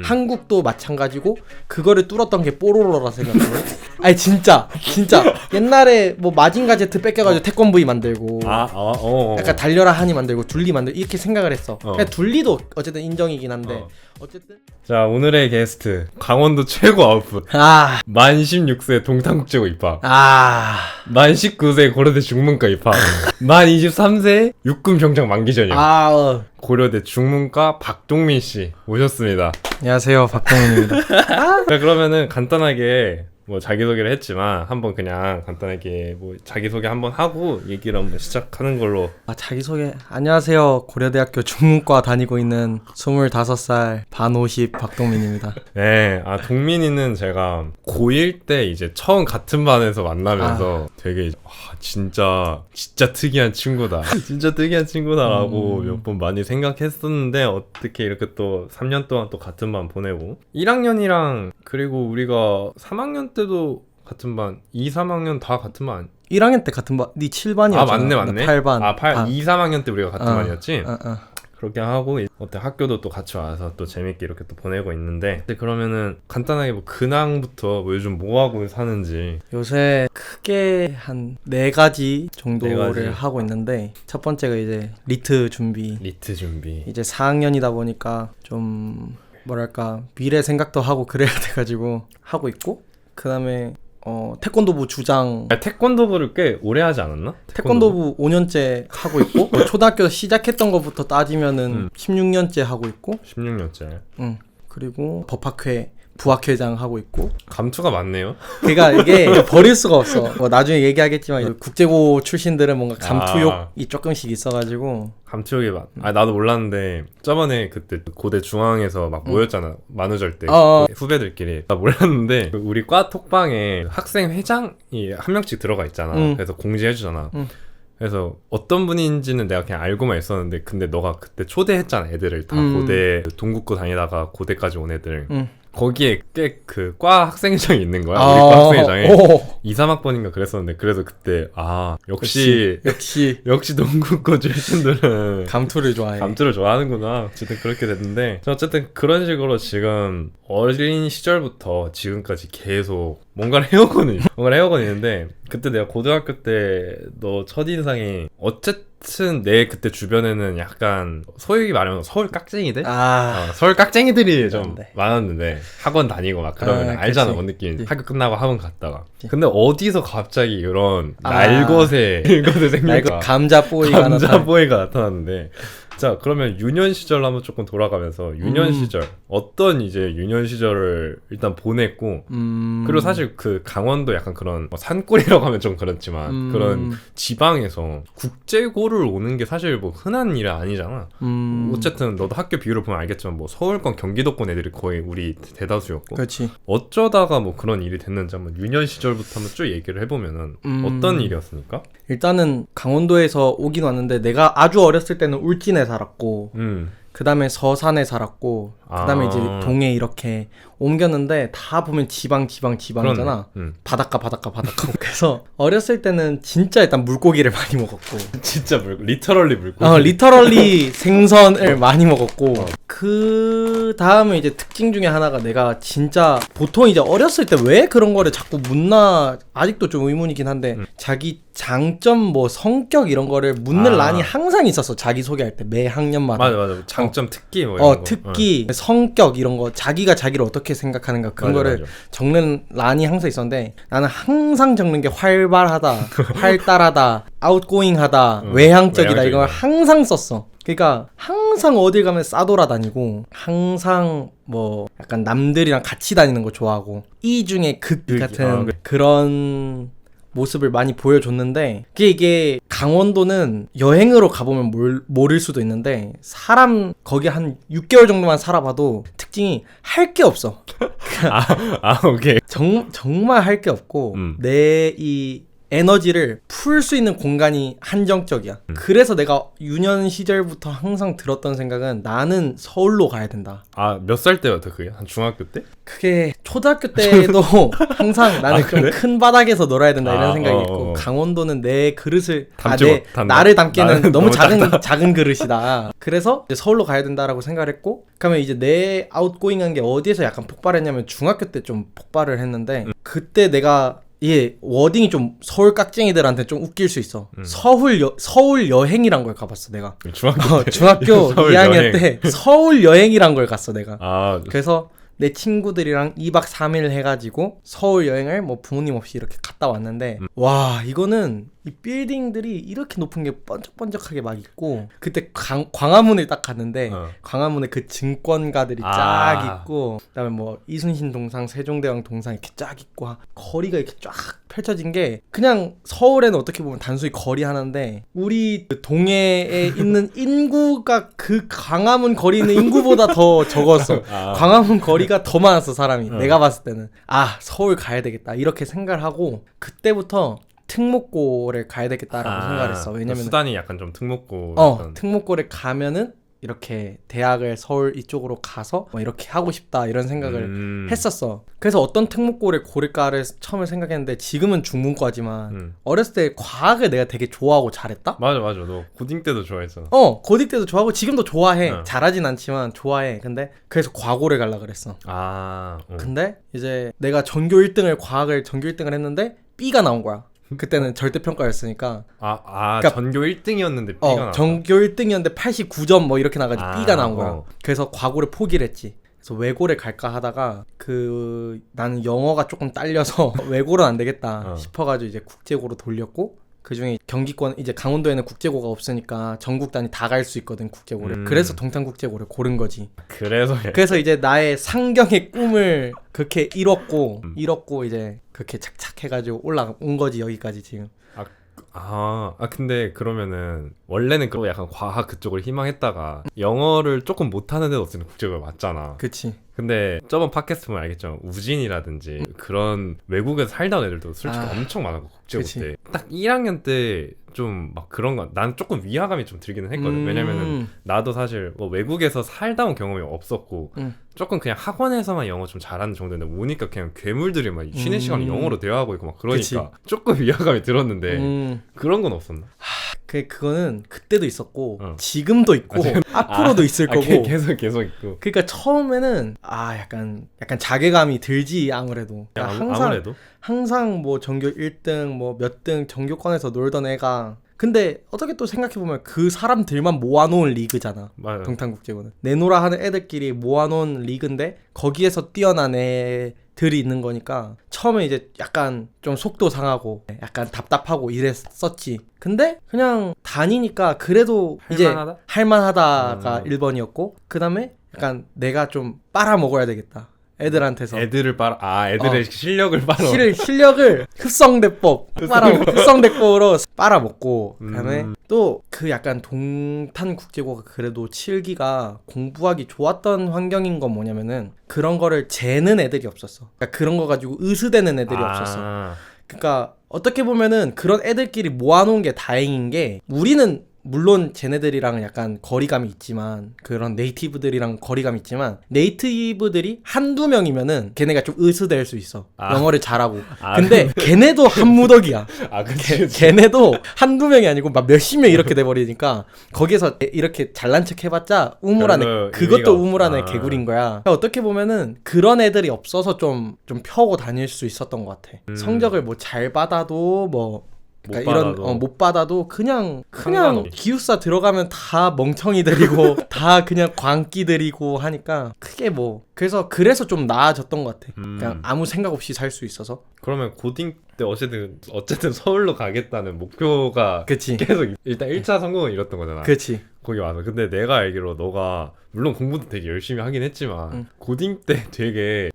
한국도 마찬가지고 그거를 뚫었던 게 뽀로로라 생각해요. 아니 진짜 옛날에 뭐 마징가 제트 뺏겨가지고 태권브이 만들고 약간 달려라 하니 만들고 둘리 만들고 이렇게 생각을 했어. 그러니까 둘리도 어쨌든 인정이긴 한데 어쨌든 자, 오늘의 게스트 강원도 최고 아웃풋 만 16세 동탄국제고 입학, 만 19세 고려대 중문과 입학, 만 23세 육군 병장 만기전이요. 고려대 중문과 박동민 씨 모셨습니다. 안녕하세요, 박동민입니다. 자, 그러면은 간단하게 뭐 자기소개를 했지만 한번 그냥 간단하게 뭐 자기소개 한번 하고 얘기를 한번 시작하는 걸로. 자기소개. 안녕하세요, 고려대학교 중문과 다니고 있는 25살 반오십 박동민입니다. 네, 동민이는 제가 고1 때 이제 처음 같은 반에서 만나면서 되게 진짜 특이한 친구다 진짜 특이한 친구다라고 몇 번 많이 생각했었는데 어떻게 이렇게 또 3년 동안 또 같은 반 보내고 1학년이랑 그리고 우리가 3학년 때도 같은 반, 2, 3학년 다 같은 반. 1학년 때 같은 반, 니 7반이었잖아. 맞네. 8반. 2, 3학년 때 우리가 같은 반이었지? 그렇게 하고 어때 학교도 또 같이 와서 또 재밌게 이렇게 또 보내고 있는데, 그러면은 간단하게 뭐 근황부터 뭐 요즘 뭐 하고 사는지. 요새 크게 한 4가지 정도를 하고 있는데, 첫 번째가 이제 리트 준비. 이제 4학년이다 보니까 좀 뭐랄까 미래 생각도 하고 그래야 돼가지고 하고 있고, 그 다음에 태권도부 주장. 태권도부를 꽤 오래 하지 않았나? 태권도부 5년째 하고 있고 초등학교 시작했던 것부터 따지면은 16년째 하고 있고. 16년째. 그리고 법학회 부학회장 하고 있고. 감투가 많네요. 그러니까 이게 버릴 수가 없어. 뭐 나중에 얘기하겠지만 국제고 출신들은 뭔가 감투욕이 조금씩 있어가지고. 감투욕이 나도 몰랐는데 저번에 그때 고대 중앙에서 막 모였잖아. 만우절 때 후배들끼리. 나 몰랐는데 우리 과 톡방에 학생 회장이 한 명씩 들어가 있잖아. 그래서 공지해주잖아. 그래서 어떤 분인지는 내가 그냥 알고만 있었는데, 근데 너가 그때 초대했잖아, 애들을 다. 고대 동국고 다니다가 고대까지 온 애들. 거기에 꽤 그 과 학생회장이 있는 거야. 우리 과 학생회장에 2, 3학번인가 그랬었는데, 그래서 그때 역시 동국고 출신들은 감투를 좋아하는구나. 어쨌든 그렇게 됐는데, 어쨌든 그런 식으로 지금 어린 시절부터 지금까지 계속 뭔가를 해오고는 있는데, 그때 내가 고등학교 때 너 첫인상이 어쨌든 내 그때 주변에는 약간 소위 말하면 서울 깍쟁이들? 서울 깍쟁이들이 좀 많았는데, 학원 다니고 막 그러면 알잖아, 뭔 느낌인지. 학교 끝나고 학원 갔다가. 근데 어디서 갑자기 이런 날것의 생명과 감자보이가 나타났는데, 자, 그러면 유년 시절 한번 조금 돌아가면서 유년 시절 어떤 이제 유년 시절을 일단 보냈고, 그리고 사실 그 강원도 약간 그런 산골이라고 하면 좀 그렇지만 그런 지방에서 국제고를 오는 게 사실 뭐 흔한 일은 아니잖아. 어쨌든 너도 학교 비율을 보면 알겠지만 뭐 서울권 경기도권 애들이 거의 우리 대다수였고. 그렇지. 어쩌다가 뭐 그런 일이 됐는지 한번 유년 시절부터 한번 쭉 얘기를 해보면은 어떤 일이었습니까? 일단은 강원도에서 오긴 왔는데, 내가 아주 어렸을 때는 울진에 살았고, 그 다음에 서산에 살았고, 그 다음에 이제 동해 이렇게 옮겼는데, 다 보면 지방이잖아. 바닷가. 그래서 어렸을 때는 진짜 일단 물고기를 많이 먹었고. 진짜 리터럴리 물고기. 리터럴리 생선을 많이 먹었고. 그 다음에 이제 특징 중에 하나가, 내가 진짜 보통 이제 어렸을 때 왜 그런 거를 자꾸 묻나 아직도 좀 의문이긴 한데, 자기 장점 뭐 성격 이런 거를 묻는 란이 항상 있었어. 자기 소개할 때 매 학년마다. 맞아. 장점, 특기 뭐 이런 거. 특기, 성격 이런 거, 자기가 자기를 어떻게 생각하는가 그런 거를 적는 란이 항상 있었는데, 나는 항상 적는 게 활발하다, 활달하다, 아웃고잉하다, 외향적이다, 이런 걸 항상 썼어. 그러니까 항상 어딜 가면 싸돌아다니고, 항상 뭐 약간 남들이랑 같이 다니는 거 좋아하고, 이 중에 극 같은 그런 모습을 많이 보여줬는데, 이게 강원도는 여행으로 가보면 모를 수도 있는데, 거기 한 6개월 정도만 살아봐도 특징이 할 게 없어. 오케이. 정말 할 게 없고, 내 이 에너지를 풀 수 있는 공간이 한정적이야. 그래서 내가 유년 시절부터 항상 들었던 생각은 나는 서울로 가야 된다. 아, 몇 살 때였다 그게? 한 중학교 때? 그게 초등학교 때도 항상 나는 좀 그래? 큰 바닥에서 놀아야 된다 이런 생각이 있고 강원도는 내 그릇을 나를 담기에는 너무 작은 그릇이다. 그래서 이제 서울로 가야 된다라고 생각을 했고 그러면 이제 내 아웃고잉한 게 어디에서 약간 폭발했냐면 중학교 때 좀 폭발을 했는데 그때 내가 워딩이 좀 서울 깍쟁이들한테 좀 웃길 수 있어. 서울 여행이란 걸 가봤어 내가. 중학교 2학년 때 서울 여행이란 걸 갔어 내가. 그래서 내 친구들이랑 2박 3일 해가지고 서울 여행을 뭐 부모님 없이 이렇게 갔다 왔는데 와 이거는 이 빌딩들이 이렇게 높은 게 번쩍번쩍하게 막 있고 그때 광화문을 딱 갔는데 광화문에 그 증권가들이 쫙 있고 그다음에 뭐 이순신 동상, 세종대왕 동상 이렇게 쫙 있고 거리가 이렇게 쫙 펼쳐진 게 그냥 서울에는 어떻게 보면 단순히 거리 하나인데 우리 그 동해에 있는 인구가 그 광화문 거리 있는 인구보다 더 적었어. 광화문 거리가 더 많았어 사람이. 내가 봤을 때는 서울 가야 되겠다 이렇게 생각을 하고 그때부터 특목고를 가야 되겠다라고 생각을 했어. 왜냐면 수단이 약간 좀 특목고. 특목고를 가면은 이렇게 대학을 서울 이쪽으로 가서 뭐 이렇게 하고 싶다 이런 생각을 했었어. 그래서 어떤 특목고를 고를까를 처음에 생각했는데 지금은 중문과지만 어렸을 때 과학을 내가 되게 좋아하고 잘했다? 맞아 너 고딩 때도 좋아했어. 고딩 때도 좋아하고 지금도 좋아해. 잘하진 않지만 좋아해. 근데 그래서 과고를 가려고 그랬어. 근데 이제 내가 전교 1등을 했는데 B가 나온 거야. 그때는 절대평가였으니까 그러니까 전교 1등이었는데 B가 나왔다. 전교 1등이었는데 89점 뭐 이렇게 나가지고 B가 나온 거야. 그래서 과고를 포기를 했지. 그래서 외고를 갈까 하다가 나는 영어가 조금 딸려서 외고는 안 되겠다 싶어가지고 이제 국제고로 돌렸고 그중에 경기권 이제 강원도에는 국제고가 없으니까 전국 단위 다 갈 수 있거든 국제고를. 그래서 동탄국제고를 고른 거지. 그래서 이제 나의 상경의 꿈을 그렇게 이뤘고 이제 그렇게 착착 해가지고 올라온 거지 여기까지 지금. 근데 그러면은 원래는 그거 약간 과학 그쪽을 희망했다가 영어를 조금 못하는 애도 어쨌든 국제고에 맞잖아. 그치. 근데 저번 팟캐스트 보면 알겠지만 우진이라든지 그런 외국에서 살다 온 애들도 솔직히 엄청 많았고 국제고 때 딱 1학년 때 좀 막 그런 거 난 조금 위화감이 좀 들기는 했거든. 왜냐면은 나도 사실 뭐 외국에서 살다 온 경험이 없었고 조금 그냥 학원에서만 영어 좀 잘하는 정도인데 오니까 그냥 괴물들이 막 쉬는 시간에 영어로 대화하고 있고 막 그러니까 조금 위화감이 들었는데 그런 건 없었나? 그거는 그때도 있었고 지금도 있고 앞으로도 있을 거고 계속 있고. 그러니까 처음에는 약간 자괴감이 들지 아무래도. 그러니까 항상 뭐 전교 1등 뭐 몇 등 전교권에서 놀던 애가 근데 어떻게 또 생각해보면 그 사람들만 모아놓은 리그잖아. 맞아요. 동탄국제고는 내노라 하는 애들끼리 모아놓은 리그인데 거기에서 뛰어난 애들이 있는 거니까 처음에 이제 약간 좀 속도 상하고 약간 답답하고 이랬었지. 근데 그냥 다니니까 그래도 할만하다가 1번이었고 그 다음에 약간 내가 좀 빨아먹어야 되겠다. 애들한테서 애들의 실력을 실력을 흡성대법으로 빨아먹고 그다음에 또 그 약간 동탄국제고가 그래도 7기가 공부하기 좋았던 환경인 건 뭐냐면은 그런 거를 재는 애들이 없었어. 그러니까 그런 거 가지고 의수되는 애들이 없었어. 그러니까 어떻게 보면은 그런 애들끼리 모아놓은 게 다행인 게 우리는 물론 쟤네들이랑은 약간 거리감이 있지만 그런 네이티브들이랑 거리감이 있지만 네이티브들이 한두 명이면은 걔네가 좀 의수될 수 있어. 영어를 잘하고. 근데 걔네도 한무더기야. 걔네도 한두 명이 아니고 막 몇십 명 이렇게 돼버리니까 거기에서 이렇게 잘난 척 해봤자 우물안에 그것도 우물안에 개구리인 거야. 그러니까 어떻게 보면은 그런 애들이 없어서 좀 펴고 다닐 수 있었던 것 같아. 성적을 뭐 잘 받아도 뭐 그러니까 못 받아도 그냥 기숙사 들어가면 다 멍청이들이고 다 그냥 광기들이고 하니까 크게 그래서 좀 나아졌던 것 같아. 그냥 아무 생각 없이 살 수 있어서. 그러면 고딩 때 어쨌든 서울로 가겠다는 목표가 그치. 계속 일단 1차 성공은 이뤘던 거잖아. 그치. 거기 와서. 근데 내가 알기로 너가 물론 공부도 되게 열심히 하긴 했지만 고딩 때 되게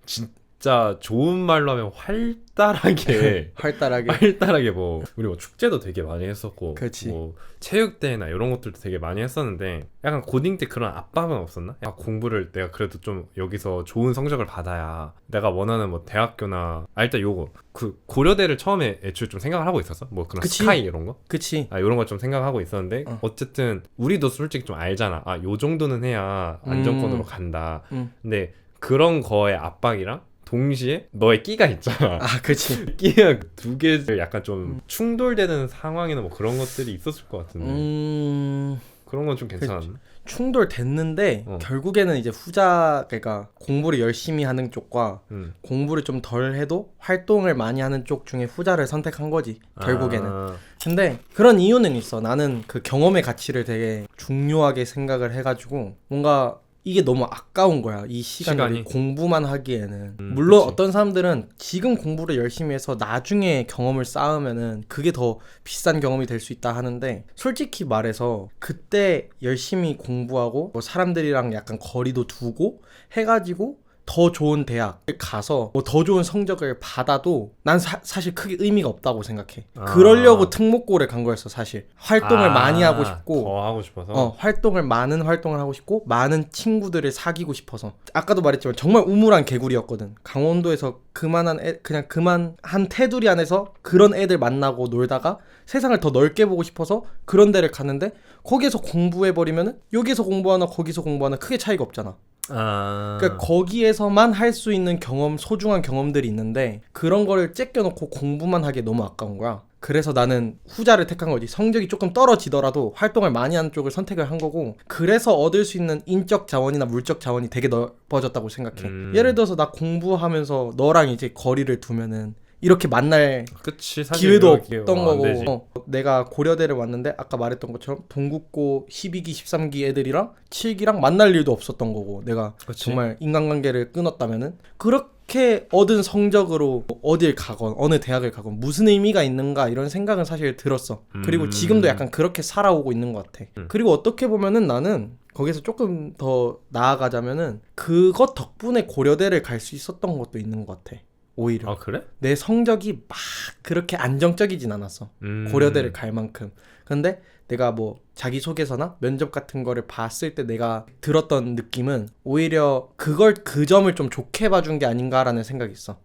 진짜 좋은 말로 하면 활달하게 활달하게 뭐 우리 뭐 축제도 되게 많이 했었고 그치. 뭐 체육대회나 이런 것들도 되게 많이 했었는데 약간 고딩 때 그런 압박은 없었나? 야, 공부를 내가 그래도 좀 여기서 좋은 성적을 받아야 내가 원하는 뭐 대학교나 일단 요거 그 고려대를 처음에 애초에 좀 생각을 하고 있었어? 뭐 그런 그치. 스카이 이런 거? 그치. 이런 거 좀 생각하고 있었는데 어쨌든 우리도 솔직히 좀 알잖아. 요 정도는 해야 안정권으로 간다. 근데 그런 거에 압박이랑 동시에 너의 끼가 있잖아. 그치. 끼가 두 개를 약간 좀 충돌되는 상황이나 뭐 그런 것들이 있었을 것 같은데 그런 건 좀 괜찮았나? 충돌됐는데 결국에는 이제 후자 그러니까 공부를 열심히 하는 쪽과 공부를 좀 덜 해도 활동을 많이 하는 쪽 중에 후자를 선택한 거지 결국에는. 근데 그런 이유는 있어. 나는 그 경험의 가치를 되게 중요하게 생각을 해가지고 뭔가 이게 너무 아까운 거야. 이 시간이 공부만 하기에는. 물론 그치. 어떤 사람들은 지금 공부를 열심히 해서 나중에 경험을 쌓으면은 그게 더 비싼 경험이 될 수 있다 하는데 솔직히 말해서 그때 열심히 공부하고 뭐 사람들이랑 약간 거리도 두고 해가지고 더 좋은 대학을 가서 뭐 더 좋은 성적을 받아도 난 사실 크게 의미가 없다고 생각해. 그러려고 특목고를 간 거였어 사실. 활동을 많이 하고 싶고 더 하고 싶어서 많은 활동을 하고 싶고 많은 친구들을 사귀고 싶어서. 아까도 말했지만 정말 우물한 개구리였거든. 강원도에서 그만 한 테두리 안에서 그런 애들 만나고 놀다가 세상을 더 넓게 보고 싶어서 그런 데를 갔는데 거기에서 공부해버리면은 여기서 공부하나 거기서 공부하나 크게 차이가 없잖아. 그러니까 거기에서만 할 수 있는 경험, 소중한 경험들이 있는데 그런 거를 째껴놓고 공부만 하기에 너무 아까운 거야. 그래서 나는 후자를 택한 거지. 성적이 조금 떨어지더라도 활동을 많이 하는 쪽을 선택을 한 거고 그래서 얻을 수 있는 인적 자원이나 물적 자원이 되게 넓어졌다고 생각해. 예를 들어서 나 공부하면서 너랑 이제 거리를 두면은 이렇게 만날 그치, 기회도 없던 거고 내가 고려대를 왔는데 아까 말했던 것처럼 동국고 12기 13기 애들이랑 7기랑 만날 일도 없었던 거고 내가 그치. 정말 인간관계를 끊었다면은 그렇게 얻은 성적으로 어딜 가건 어느 대학을 가건 무슨 의미가 있는가 이런 생각은 사실 들었어. 그리고 지금도 약간 그렇게 살아오고 있는 것 같아. 그리고 어떻게 보면은 나는 거기서 조금 더 나아가자면은 그것 덕분에 고려대를 갈 수 있었던 것도 있는 것 같아. 오히려. 그래? 내 성적이 막 그렇게 안정적이진 않았어. 고려대를 갈 만큼. 근데 내가 뭐 자기소개서나 면접 같은 거를 봤을 때 내가 들었던 느낌은 오히려 그 점을 좀 좋게 봐준 게 아닌가라는 생각이 있어.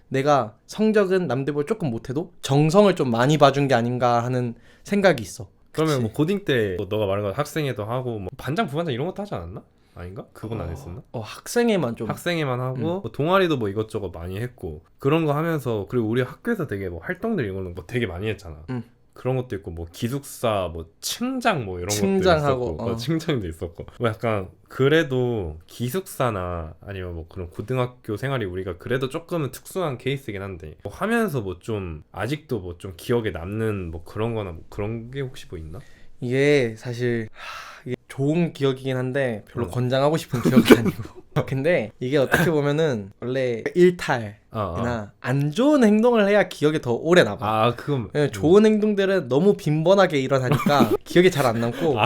내가 성적은 남들보다 조금 못해도 정성을 좀 많이 봐준 게 아닌가 하는 생각이 있어. 그러면 그치? 뭐 고딩 때 너가 말한 거 학생회도 하고 뭐 반장 부반장 이런 것도 하지 않았나? 아닌가? 그건 안 했었나? 학생회만 좀. 학생회만 하고 뭐 동아리도 뭐 이것저것 많이 했고 그런 거 하면서 그리고 우리 학교에서 되게 뭐 활동들 이런 거뭐 되게 많이 했잖아. 그런 것도 있고 뭐 기숙사 뭐 층장 뭐 이런 층장하고, 것도 있었고 층장도 있었고 뭐 약간 그래도 기숙사나 아니면 뭐 그런 고등학교 생활이 우리가 그래도 조금은 특수한 케이스긴 한데 뭐 하면서 뭐 좀 아직도 뭐 좀 기억에 남는 뭐 그런 거나 뭐 그런 게 혹시 뭐 있나? 이게 사실 이게 좋은 기억이긴 한데 별로 권장하고 싶은 기억이 아니고 근데 이게 어떻게 보면은 원래 일탈이나 안 좋은 행동을 해야 기억에 더 오래 남아. 그건 좋은 행동들은 너무 빈번하게 일어나니까 기억에 잘 안 남고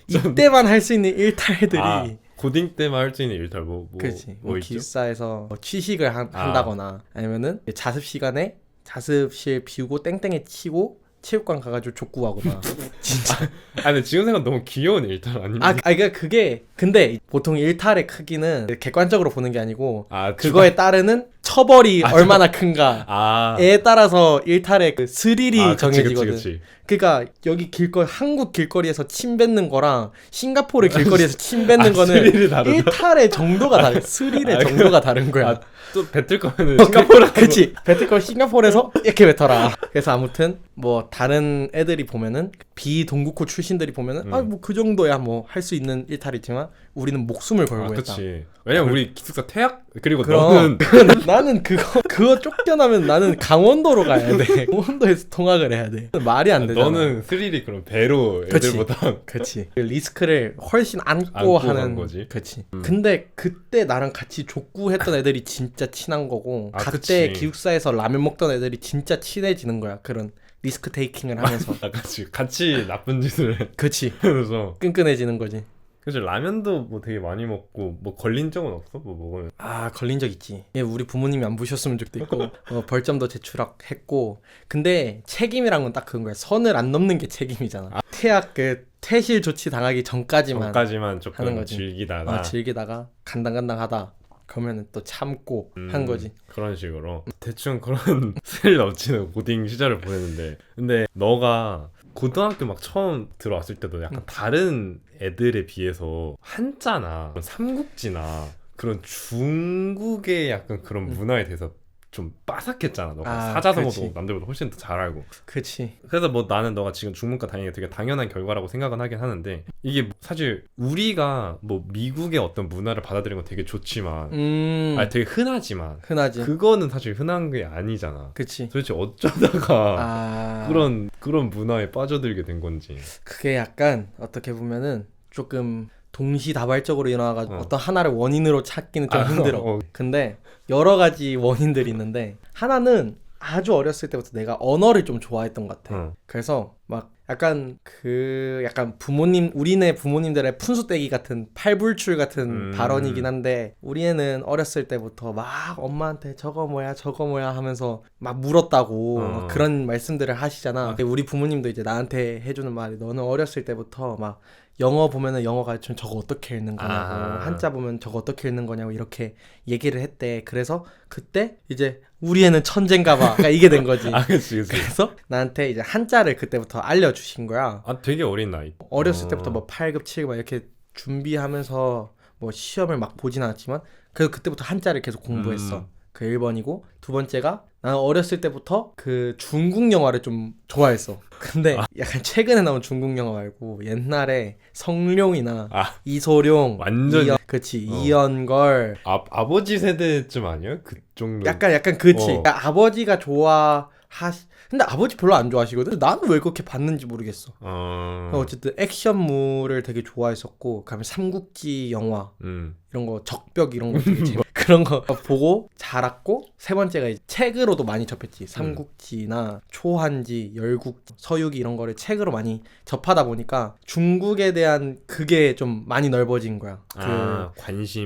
이때만 할 수 있는 일탈들이 고딩 때만 할 수 있는 일탈 그렇지. 뭐 있죠? 기숙사에서 취식을 한다거나 아니면은 자습 시간에 자습실 비우고 땡땡에 치고 체육관 가가지고 족구하거나 진짜. 근데 지금 생각 너무 귀여운 일탈 아니니? 그러니까 그게 근데 보통 일탈의 크기는 객관적으로 보는 게 아니고 그거에 따르는 처벌이 얼마나 큰가에 따라서 일탈의 그 스릴이 정해지거든. 그치. 그러니까 여기 한국 길거리에서 침 뱉는 거랑 싱가포르 길거리에서 침 뱉는 거는 일탈의 정도가 다른 스릴의 정도가 다른 거야. 또 뱉을 거면은 싱가포르 그치. 뱉을 거 싱가포르에서 이렇게 뱉어라. 그래서 아무튼 뭐 다른 애들이 보면은 비동국호 출신들이 보면은 뭐 그 정도야 뭐 할 수 있는 일탈이지만 우리는 목숨을 걸고 했다. 그치. 왜냐면 우리 기숙사 퇴학 그리고 너는 나는 그거 쫓겨나면 나는 강원도로 가야 돼. 강원도에서 통학을 해야 돼. 말이 안 되잖아. 너는 스릴이 그럼 배로 애들보다 그치. 리스크를 훨씬 안고 하는 거지. 그치. 근데 그때 나랑 같이 족구했던 애들이 진짜 친한 거고 그때 기숙사에서 라면 먹던 애들이 진짜 친해지는 거야. 그런 리스크 테이킹을 하면서 같이 나쁜 짓을 그치. 그래서 끈끈해지는 거지. 그치 라면도 뭐 되게 많이 먹고 뭐 걸린 적은 없어? 뭐 먹으면 아 걸린 적 있지. 예, 우리 부모님이 안 보셨으면 좋겠고 벌점도 제출했고. 근데 책임이란 건 딱 그런 거야. 선을 안 넘는 게 책임이잖아. 퇴학 퇴실 조치 당하기 전까지만 조금 하는 거지. 즐기다가 즐기다가 간당간당하다 그러면은 또 참고 한 거지. 그런 식으로 대충 그런 스릴 넘치는 고딩 시절을 보냈는데 근데 너가 고등학교 막 처음 들어왔을 때도 약간 다른 애들에 비해서 한자나 삼국지나 그런 중국의 약간 그런 문화에 대해서 좀 빠삭했잖아. 너가 사자성어도 남들보다 훨씬 더 잘 알고. 그치. 그래서 뭐 나는 너가 지금 중문과 다니는 게 되게 당연한 결과라고 생각은 하긴 하는데 이게 사실 우리가 뭐 미국의 어떤 문화를 받아들이는 건 되게 좋지만 아니 되게 흔하지만 흔하지. 그거는 사실 흔한 게 아니잖아. 그치. 도대체 어쩌다가 그런 문화에 빠져들게 된 건지. 그게 약간 어떻게 보면은 조금 동시다발적으로 일어나가지고 어떤 하나를 원인으로 찾기는 좀 힘들어. 근데 여러 가지 원인들이 있는데 하나는 아주 어렸을 때부터 내가 언어를 좀 좋아했던 것 같아. 그래서 막 약간 우리네 부모님들의 푼수떼기 같은 팔불출 같은 발언이긴 한데 우리 애는 어렸을 때부터 막 엄마한테 저거 뭐야 하면서 막 물었다고 그런 말씀들을 하시잖아. 우리 부모님도 이제 나한테 해주는 말이 너는 어렸을 때부터 막 영어 보면은 영어 가르치면 저거 어떻게 읽는 거냐고 한자 보면 저거 어떻게 읽는 거냐고 이렇게 얘기를 했대. 그래서 그때 이제 우리 애는 천재인가 봐. 그러니까 이게 된 거지. 그치. 그래서 나한테 이제 한자를 그때부터 알려주신 거야. 되게 어린 나이. 어렸을 때부터 뭐 8급, 7급 막 이렇게 준비하면서 뭐 시험을 막 보진 않았지만 그래도 그때부터 한자를 계속 공부했어. 그 1번이고 두 번째가 나는 어렸을 때부터 그 중국 영화를 좀 좋아했어. 근데 약간 최근에 나온 중국 영화 말고 옛날에 성룡이나 이소룡 완전 그치 이연걸 아버지 세대쯤 아니야? 그 정도 약간 그치. 그러니까 아버지가 근데 아버지 별로 안 좋아하시거든. 나는 왜 그렇게 봤는지 모르겠어. 어쨌든 액션물을 되게 좋아했었고 그다음에 삼국지 영화 이런 거 적벽 이런 거 그런 거 보고 자랐고 세 번째가 이제 책으로도 많이 접했지. 삼국지나 초한지, 열국지, 서유기 이런 거를 책으로 많이 접하다 보니까 중국에 대한 그게 좀 많이 넓어진 거야.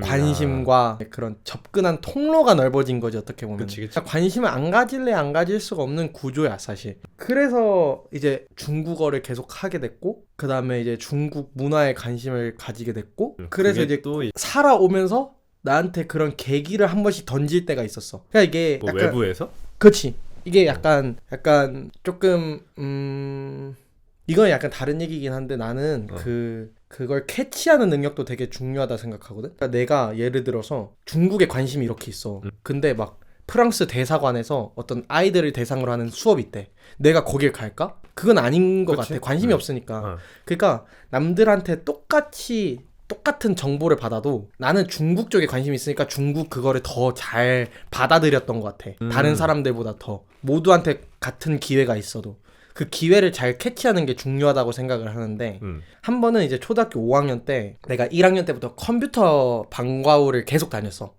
관심과 그런 접근한 통로가 넓어진 거지 어떻게 보면. 그치. 관심을 안 가질 수가 없는 구조야 사실. 그래서 이제 중국어를 계속 하게 됐고 그 다음에 이제 중국 문화에 관심을 가지게 됐고 그래서 이제 또 살아오면서 나한테 그런 계기를 한 번씩 던질 때가 있었어. 그러니까 이게 뭐 약간 외부에서? 그렇지. 이게 약간 조금 이건 약간 다른 얘기긴 한데 나는 그걸 캐치하는 능력도 되게 중요하다 생각하거든. 그러니까 내가 예를 들어서 중국에 관심이 이렇게 있어. 근데 막 프랑스 대사관에서 어떤 아이들을 대상으로 하는 수업이 있대. 내가 거길 갈까? 그건 아닌 것 같아. 관심이 없으니까. 그러니까 남들한테 똑같은 정보를 받아도 나는 중국 쪽에 관심이 있으니까 중국 그거를 더 잘 받아들였던 것 같아. 다른 사람들보다 더. 모두한테 같은 기회가 있어도. 그 기회를 잘 캐치하는 게 중요하다고 생각을 하는데 한 번은 이제 초등학교 5학년 때 내가 1학년 때부터 컴퓨터 방과후를 계속 다녔어.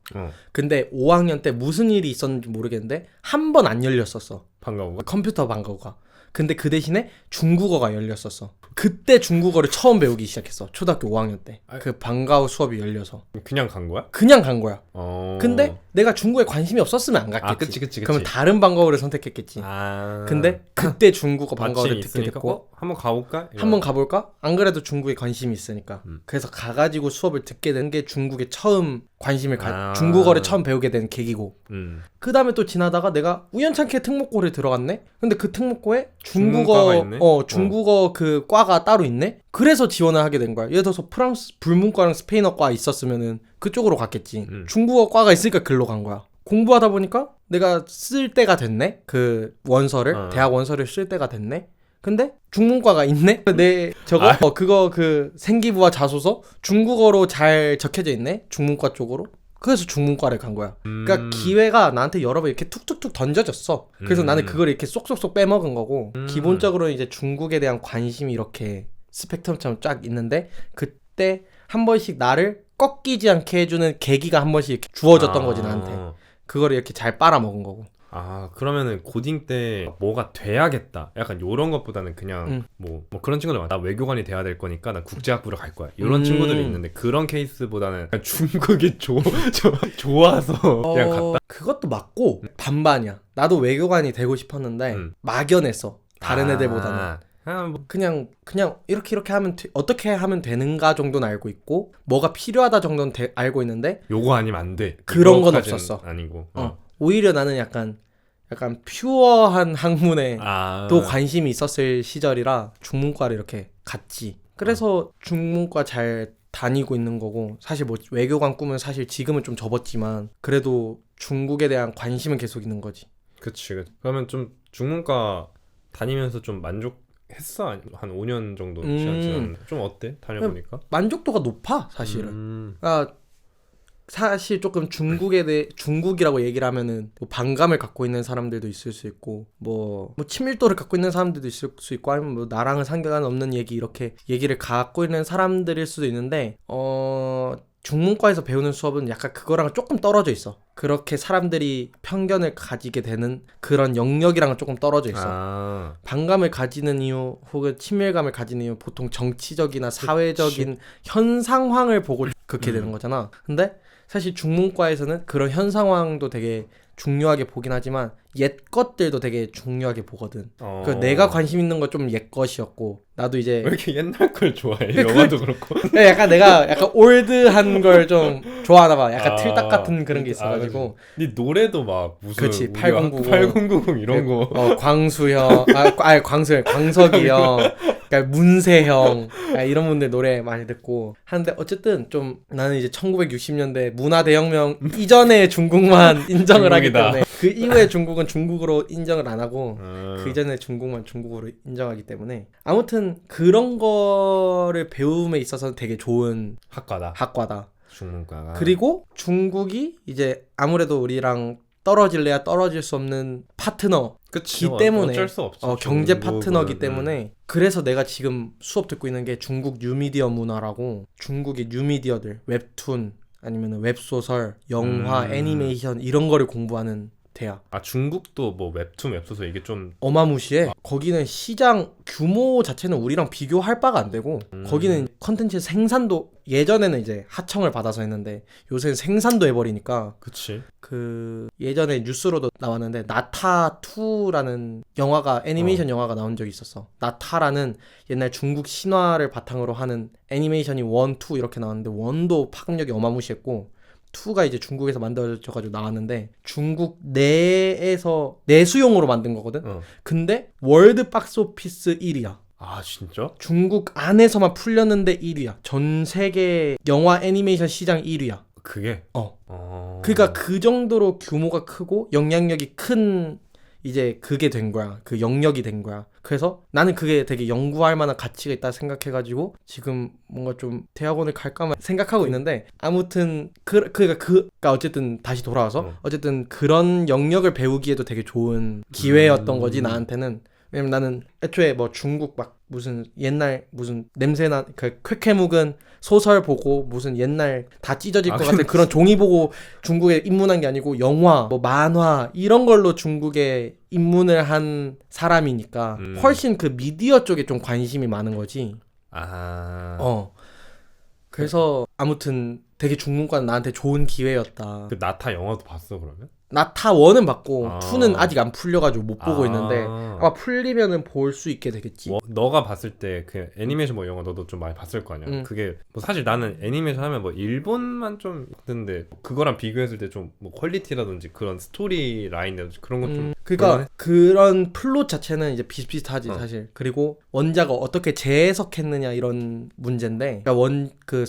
근데 5학년 때 무슨 일이 있었는지 모르겠는데 한 번 안 열렸었어. 방과후가? 컴퓨터 방과후가. 근데 그 대신에 중국어가 열렸었어. 그때 중국어를 처음 배우기 시작했어. 초등학교 5학년 때. 그 방과후 수업이 열려서. 그냥 간 거야? 그냥 간 거야. 근데 내가 중국에 관심이 없었으면 안 갔겠지. 그치. 그러면 다른 방과후를 선택했겠지. 근데 그때 중국어 방과후를 듣게 됐고 한번 가볼까? 한번 가볼까? 안 그래도 중국에 관심이 있으니까. 그래서 가가지고 수업을 듣게 된 게 중국에 처음 중국어를 처음 배우게 된 계기고. 그 다음에 또 지나다가 내가 우연찮게 특목고를 들어갔네? 근데 그 특목고에 중국어 그 과가 따로 있네? 그래서 지원을 하게 된 거야. 예를 들어서 프랑스 불문과랑 스페인어과 있었으면은 그쪽으로 갔겠지. 중국어 과가 있으니까 글로 간 거야. 공부하다 보니까 내가 쓸 때가 됐네? 그 원서를, 대학 원서를 쓸 때가 됐네? 근데 중문과가 있네? 그거 생기부와 자소서 중국어로 잘 적혀져 있네? 중문과 쪽으로? 그래서 중문과를 간 거야. 그러니까 기회가 나한테 여러 번 이렇게 툭툭툭 던져졌어. 그래서 나는 그걸 이렇게 쏙쏙쏙 빼먹은 거고 기본적으로 이제 중국에 대한 관심이 이렇게 스펙트럼처럼 쫙 있는데 그때 한 번씩 나를 꺾이지 않게 해주는 계기가 한 번씩 이렇게 주어졌던 거지 나한테. 그거를 이렇게 잘 빨아먹은 거고. 아 그러면은 고딩 때 뭐가 돼야겠다 약간 요런 것보다는 그냥 뭐 그런 친구들 많아. 나 외교관이 돼야 될 거니까 나 국제학부를 갈 거야 이런 친구들이 있는데 그런 케이스보다는 그냥 중국이 좋아서 그냥 갔다. 그것도 맞고 반반이야. 나도 외교관이 되고 싶었는데 막연했어. 다른 애들보다는. 뭐. 그냥 이렇게 하면 어떻게 하면 되는가 정도는 알고 있고 뭐가 필요하다 정도는 알고 있는데 요거 아니면 안 돼. 그런 건 없었어. 아니고. 오히려 나는 약간 퓨어한 학문에 또 아. 관심이 있었을 시절이라 중문과를 이렇게 갔지. 그래서 중문과 잘 다니고 있는 거고 사실 뭐 외교관 꿈은 사실 지금은 좀 접었지만 그래도 중국에 대한 관심은 계속 있는 거지. 그치. 그러면 좀 중문과 다니면서 좀 만족했어? 한 5년 정도 시간 지났는데 좀 어때? 다녀보니까? 만족도가 높아 사실은. 그러니까 사실 조금 중국이라고 얘기를 하면은 뭐 반감을 갖고 있는 사람들도 있을 수 있고 뭐 친밀도를 갖고 있는 사람들도 있을 수 있고 아니면 뭐 나랑은 상관없는 얘기 이렇게 얘기를 갖고 있는 사람들일 수도 있는데 중문과에서 배우는 수업은 약간 그거랑 조금 떨어져 있어. 그렇게 사람들이 편견을 가지게 되는 그런 영역이랑은 조금 떨어져 있어. 반감을 가지는 이유 혹은 친밀감을 가지는 이유 보통 정치적이나 사회적인 현상황을 보고 그렇게 되는 거잖아. 근데 사실 중문과에서는 그런 현상황도 되게 중요하게 보긴 하지만 옛 것들도 되게 중요하게 보거든. 그 내가 관심 있는 거 좀 옛 것이었고 나도 이제 왜 이렇게 옛날 걸 좋아해? 영화도 그렇고. 약간 내가 약간 올드한 걸 좀 좋아하나 봐. 약간 틀딱 같은 그런 게 있어가지고. 네 노래도 막 무슨 그치 8090 이런 거. 광수형, 광석이 형, 그러니까 문세형 이런 분들 노래 많이 듣고 하는데 어쨌든 좀 나는 이제 1960년대 문화대혁명 이전의 중국만 인정을 하기 때문에 그 이후의 중국은 중국으로 인정을 안 하고 그 이전의 중국만 중국으로 인정하기 때문에 아무튼 그런 거를 배움에 있어서 되게 좋은 학과다. 중문과가. 그리고 중국이 이제 아무래도 우리랑 떨어질래야 떨어질 수 없는 파트너기 때문에 어쩔 수 없죠. 경제 파트너기 때문에 그래서 내가 지금 수업 듣고 있는 게 중국 뉴미디어 문화라고 중국의 뉴미디어들 웹툰 아니면 웹소설, 영화, 애니메이션 이런 거를 공부하는 대학. 중국도 뭐 웹소설 이게 좀 어마무시해. 거기는 시장 규모 자체는 우리랑 비교할 바가 안 되고 거기는 컨텐츠 생산도 예전에는 이제 하청을 받아서 했는데 요새는 생산도 해버리니까. 그치. 그 예전에 뉴스로도 나왔는데 나타2라는 영화가 애니메이션 영화가 나온 적이 있었어. 나타라는 옛날 중국 신화를 바탕으로 하는 애니메이션이 1, 2 이렇게 나왔는데 1도 파급력이 어마무시했고 2가 이제 중국에서 만들어져가지고 나왔는데 중국 내에서 내수용으로 만든 거거든. 근데 월드 박스오피스 1위야. 아 진짜? 중국 안에서만 풀렸는데 1위야. 전 세계 영화 애니메이션 시장 1위야. 그게? 그러니까 그 정도로 규모가 크고 영향력이 큰 이제 그게 된 거야. 그 영역이 된 거야. 그래서 나는 그게 되게 연구할 만한 가치가 있다 생각해가지고 지금 뭔가 좀 대학원을 갈까만 생각하고 있는데 아무튼 그러니까 어쨌든 다시 돌아와서 어쨌든 그런 영역을 배우기에도 되게 좋은 기회였던 거지 나한테는. 왜냐면 나는 애초에 뭐 중국 막 무슨 옛날 무슨 냄새나 그 쾌쾌묵은 소설 보고 무슨 옛날 다 찢어질 것 같은 그런 종이 보고 중국에 입문한 게 아니고 영화 뭐 만화 이런 걸로 중국에 입문을 한 사람이니까 훨씬 그 미디어 쪽에 좀 관심이 많은 거지. 그래서 아무튼 되게 중문과는 나한테 좋은 기회였다. 그 나타 영화도 봤어 그러면? 나타 1은 봤고 2는 아직 안 풀려가지고 못 보고 있는데 아마 풀리면은 볼 수 있게 되겠지. 너가 봤을 때 그 애니메이션 뭐 영화 너도 좀 많이 봤을 거 아니야. 그게 뭐 사실 나는 애니메이션 하면 뭐 일본만 좀 있는데 그거랑 비교했을 때 좀 뭐 퀄리티라든지 그런 스토리 라인이라든지 그런 것 좀 그러니까 그런 플롯 자체는 이제 비슷비슷하지 사실. 그리고 원작을 어떻게 재해석했느냐 이런 문제인데 그러니까 그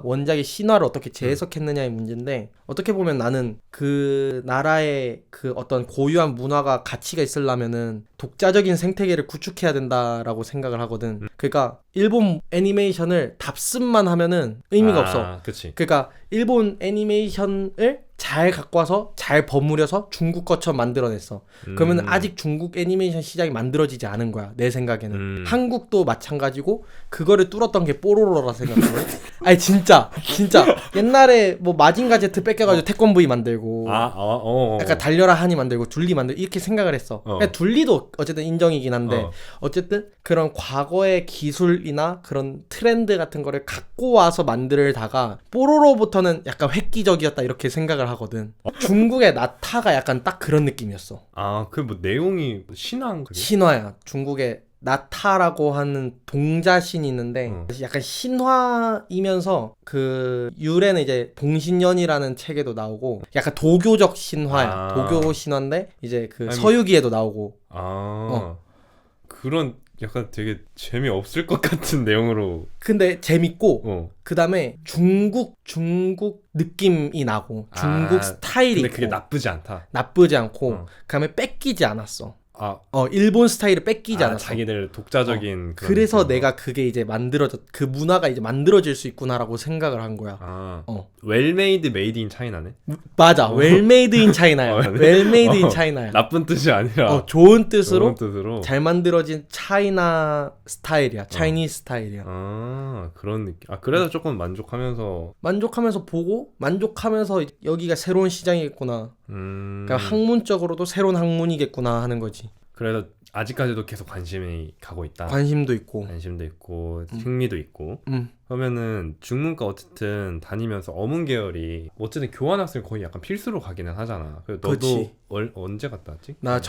원작의 신화를 어떻게 재해석했느냐의 문제인데 어떻게 보면 나는 그 나라의 그 어떤 고유한 문화가 가치가 있으려면은 독자적인 생태계를 구축해야 된다라고 생각을 하거든. 그러니까 일본 애니메이션을 답습만 하면은 의미가 없어. 그치. 그러니까 일본 애니메이션을 잘 갖고 와서 잘 버무려서 중국 것처럼 만들어냈어. 그러면 아직 중국 애니메이션 시장이 만들어지지 않은 거야 내 생각에는. 한국도 마찬가지고 그거를 뚫었던 게 뽀로로라 생각해. 아니 진짜 옛날에 뭐 마징가 제트 뺏겨가지고 태권 브이 만들고 약간 달려라 하니 만들고 둘리 만들고 이렇게 생각을 했어. 그러니까 둘리도 어쨌든 인정이긴 한데 어쨌든 그런 과거의 기술이나 그런 트렌드 같은 거를 갖고 와서 만들다가 뽀로로부터는 약간 획기적이었다 이렇게 생각을 하거든. 중국의 나타가 약간 딱 그런 느낌이었어. 아, 그 뭐 내용이 신화인 그게? 신화야. 중국의 나타라고 하는 동자신이 있는데 약간 신화이면서 그 유래는 이제 봉신년이라는 책에도 나오고 약간 도교적 신화야. 도교 신화인데 이제 그 서유기에도 나오고. 그런 약간 되게 재미없을 것 같은 내용으로. 근데 재밌고 그 다음에 중국 느낌이 나고 중국 스타일이 근데 있고 그게 나쁘지 않다. 나쁘지 않고 그 다음에 뺏기지 않았어. 일본 스타일을 뺏기지 않았어. 자기들 독자적인 그래서 느낌으로. 내가 그게 이제 그 문화가 이제 만들어질 수 있구나라고 생각을 한 거야. 웰메이드 메이드 인 차이나네? 맞아. 웰메이드 인 차이나야. 웰메이드 인 차이나야. 나쁜 뜻이 아니라 좋은 뜻으로 잘 만들어진 차이나 스타일이야. 차이니스 스타일이야. 그런 느낌. 그래서 조금 만족하면서 보고 만족하면서 여기가 새로운 시장이겠구나. 그러니까 학문적으로도 새로운 학문이겠구나 하는 거지. 그래서 아직까지도 계속 관심이 가고 있다. 관심도 있고 흥미도 있고. 그러면은 중문과 어쨌든 다니면서 어문 계열이 어쨌든 교환학생 거의 약간 필수로 가기는 하잖아. 너도 그치. 언제 갔다 왔지? 나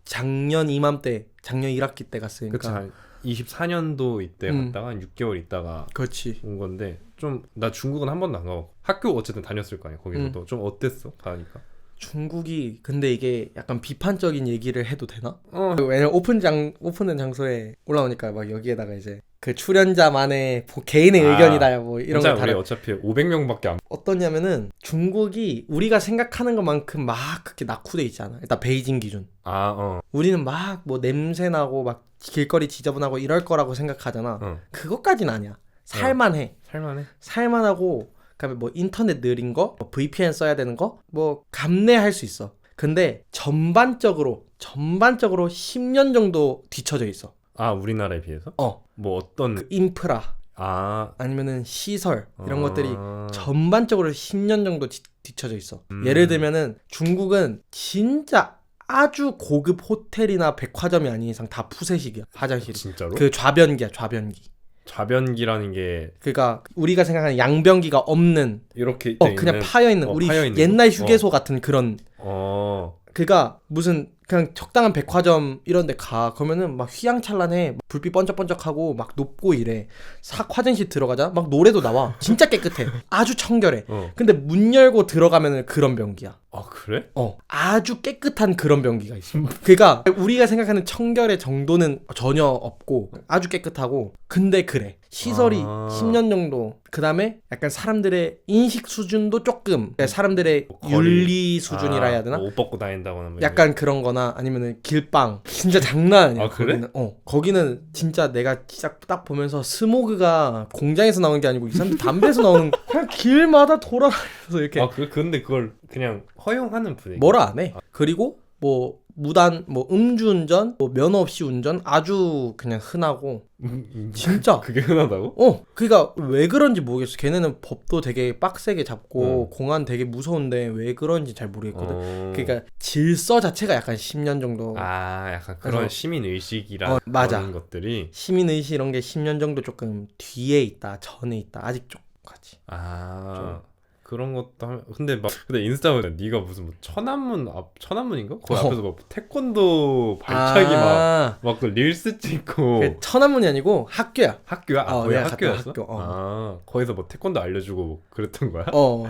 작년 이맘때 작년 1학기 때 갔으니까. 그치. 한 24년도 이때 갔다가 한 6개월 있다가 그렇지. 온 건데 좀 나 중국은 한 번도 안 가고 학교 어쨌든 다녔을 거 아니야. 거기서도 좀 어땠어? 가니까. 중국이 근데 이게 약간 비판적인 얘기를 해도 되나? 왜냐면 오픈된 장소에 올라오니까 막 여기에다가 이제 그 출연자만의 개인의 의견이다 뭐 이런 거 우리 어차피 500명밖에 안. 어떠냐면은 중국이 우리가 생각하는 것만큼 막 그렇게 낙후돼 있지 않아. 일단 베이징 기준. 우리는 막 뭐 냄새 나고 막 길거리 지저분하고 이럴 거라고 생각하잖아. 그것까진 아니야. 살만해. 살만하고 그다음에 뭐 인터넷 느린 거, 뭐 VPN 써야 되는 거, 뭐 감내할 수 있어. 근데 전반적으로 10년 정도 뒤쳐져 있어. 우리나라에 비해서? 뭐 어떤 그 인프라 아니면은 시설 이런 것들이 전반적으로 10년 정도 뒤쳐져 있어. 예를 들면은 중국은 진짜 아주 고급 호텔이나 백화점이 아닌 이상 다 푸세식이야. 화장실이. 진짜로? 그 좌변기야. 좌변기라는 게 그러니까 우리가 생각하는 양변기가 없는 이렇게 그냥 파여있는 우리 파여있는 옛날 휴게소 같은 그런 그러니까 무슨 그냥 적당한 백화점 이런 데 가. 그러면은 막 휘황찬란해. 불빛 번쩍번쩍하고 막 높고 이래. 싹 화장실 들어가자. 막 노래도 나와. 진짜 깨끗해. 아주 청결해. 근데 문 열고 들어가면은 그런 변기야. 그래? 아주 깨끗한 그런 변기가 있어. 그러니까 우리가 생각하는 청결의 정도는 전혀 없고 아주 깨끗하고 근데 그래. 시설이 10년 정도. 그 다음에 약간 사람들의 인식 수준도 조금 사람들의 윤리 수준이라 해야 되나? 옷 벗고 다닌다거나 뭐 약간 그런 거나 아니면은 길빵 진짜 장난 아니야. 그래? 거기는 진짜 내가 진짜 딱 보면서 스모그가 공장에서 나오는 게 아니고 이 사람들 담배에서 나오는 그냥 길마다 돌아다니면서 이렇게 근데 그걸 그냥 허용하는 분위기. 뭐라 안 해. 그리고 뭐 무단 뭐 음주운전, 뭐 면허 없이 운전 아주 그냥 흔하고 진짜 그게 흔하다고? 그러니까 왜 그런지 모르겠어. 걔네는 법도 되게 빡세게 잡고 공안 되게 무서운데 왜 그런지 잘 모르겠거든. 그러니까 질서 자체가 약간 10년 정도 약간 그런 시민 의식이랑 맞아. 그런 것들이 시민 의식 이런 게 10년 정도 조금 뒤에 있다, 전에 있다. 아직 조금까지. 그런 것도 근데 인스타 보면 네가 무슨 뭐 천안문인가? 거기 앞에서 막 태권도 발차기 막 그 릴스 찍고. 천안문이 아니고 학교야. 학교야? 거기 학교였어? 학교. 거기서 뭐 태권도 알려주고 그랬던 거야?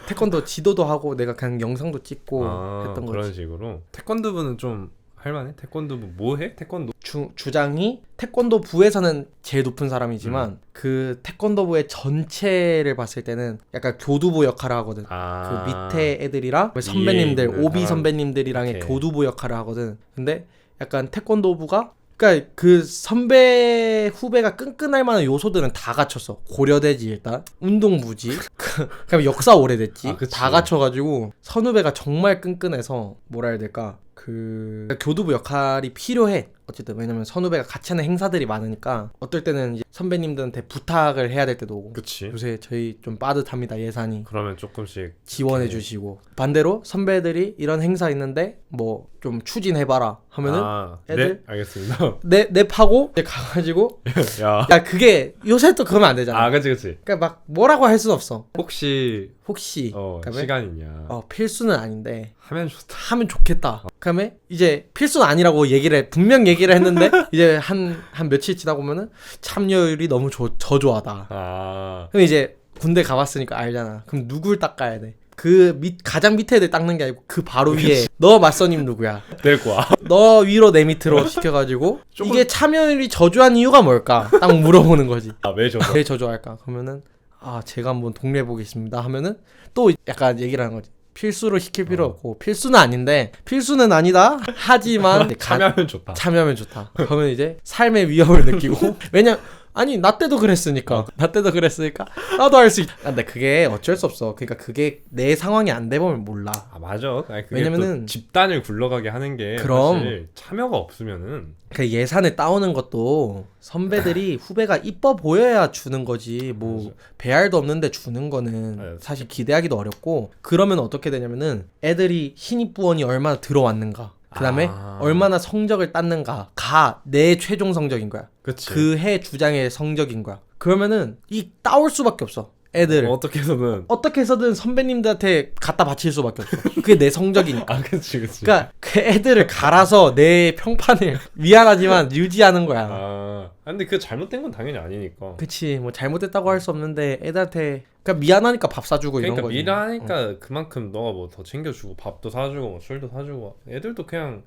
태권도 지도도 하고 내가 그냥 영상도 찍고 했던 거지. 그런 식으로. 태권도부는 좀 할만해? 태권도부 뭐 해? 태권도 주장이 태권도부에서는 제일 높은 사람이지만 그 태권도부의 전체를 봤을 때는 약간 교두보 역할을 하거든. 그 밑에 애들이랑 선배님들 오비 선배님들이랑의 교두보 역할을 하거든. 근데 약간 태권도부가 그러니까 그 선배 후배가 끈끈할 만한 요소들은 다 갖췄어. 고려대지 일단, 운동부지, 그다음에 역사 오래됐지, 그치. 다 갖춰가지고 선후배가 정말 끈끈해서 뭐라 해야 될까, 그 교두부 역할이 필요해. 어쨌든 왜냐면 선후배가 같이 하는 행사들이 많으니까 어떨 때는 이제 선배님들한테 부탁을 해야 될 때도 오고. 그치. 요새 저희 좀 빠듯합니다 예산이. 그러면 조금씩 지원해 주시고 반대로 선배들이 이런 행사 있는데 뭐 좀 추진해봐라 하면은 애들 네 알겠습니다. nep하고 이제 가가지고 야, 야 그게 요새 또 그러면 안 되잖아. 그치. 그러니까 막 뭐라고 할 수는 없어. 혹시 그러니까 시간 있냐? 필수는 아닌데 하면 좋다. 하면 좋겠다. 그다음에 이제 필수는 아니라고 분명 얘기를 했는데 이제 한 며칠 지나고 보면은 참여율이 너무 저조하다. 그럼 이제 군대 가봤으니까 알잖아. 그럼 누굴 닦아야 돼? 가장 밑에 애들 닦는 게 아니고 그 바로 위에 너 맞선임 누구야? 데리고 와. 너 위로 내 밑으로 시켜가지고 이게 참여율이 저조한 이유가 뭘까? 딱 물어보는 거지. 왜 저거? 왜 저조할까? 그러면은 제가 한번 동료해 보겠습니다 하면은 또 약간 얘기를 하는 거지. 필수로 시킬 필요 없고 필수는 아닌데 필수는 아니다 하지만 참여하면 좋다. 참여하면 좋다. 그러면 이제 삶의 위협을 느끼고 왜냐 아니 나 때도 그랬으니까 나도 할 수 있다. 근데 그게 어쩔 수 없어. 그러니까 그게 내 상황이 안 돼 보면 몰라. 맞아. 그게 왜냐면은 집단을 굴러가게 하는 게 그럼 사실 참여가 없으면은 그 예산을 따오는 것도 선배들이 후배가 이뻐 보여야 주는 거지. 뭐 맞아. 배알도 없는데 주는 거는 맞아. 사실 기대하기도 어렵고. 그러면 어떻게 되냐면은 애들이 신입부원이 얼마나 들어왔는가, 그 다음에 얼마나 성적을 땄는가가 내 최종 성적인 거야. 그치. 그 해 주장의 성적인 거야. 그러면은 이 따올 수밖에 없어. 애들을 어떻게 해서든 선배님들한테 갖다 바칠 수밖에 없어. 그게 내 성적이니까. 그치. 그러니까 그 애들을 갈아서 내 평판을 미안하지만 유지하는 거야. 근데 그 잘못된 건 당연히 아니니까. 그치. 뭐 잘못했다고 할 수 없는데 애들한테 그러니까 미안하니까 밥 사주고 이런 거지. 미안하니까 그만큼 너가 뭐 더 챙겨주고 밥도 사주고 뭐 술도 사주고. 애들도 그냥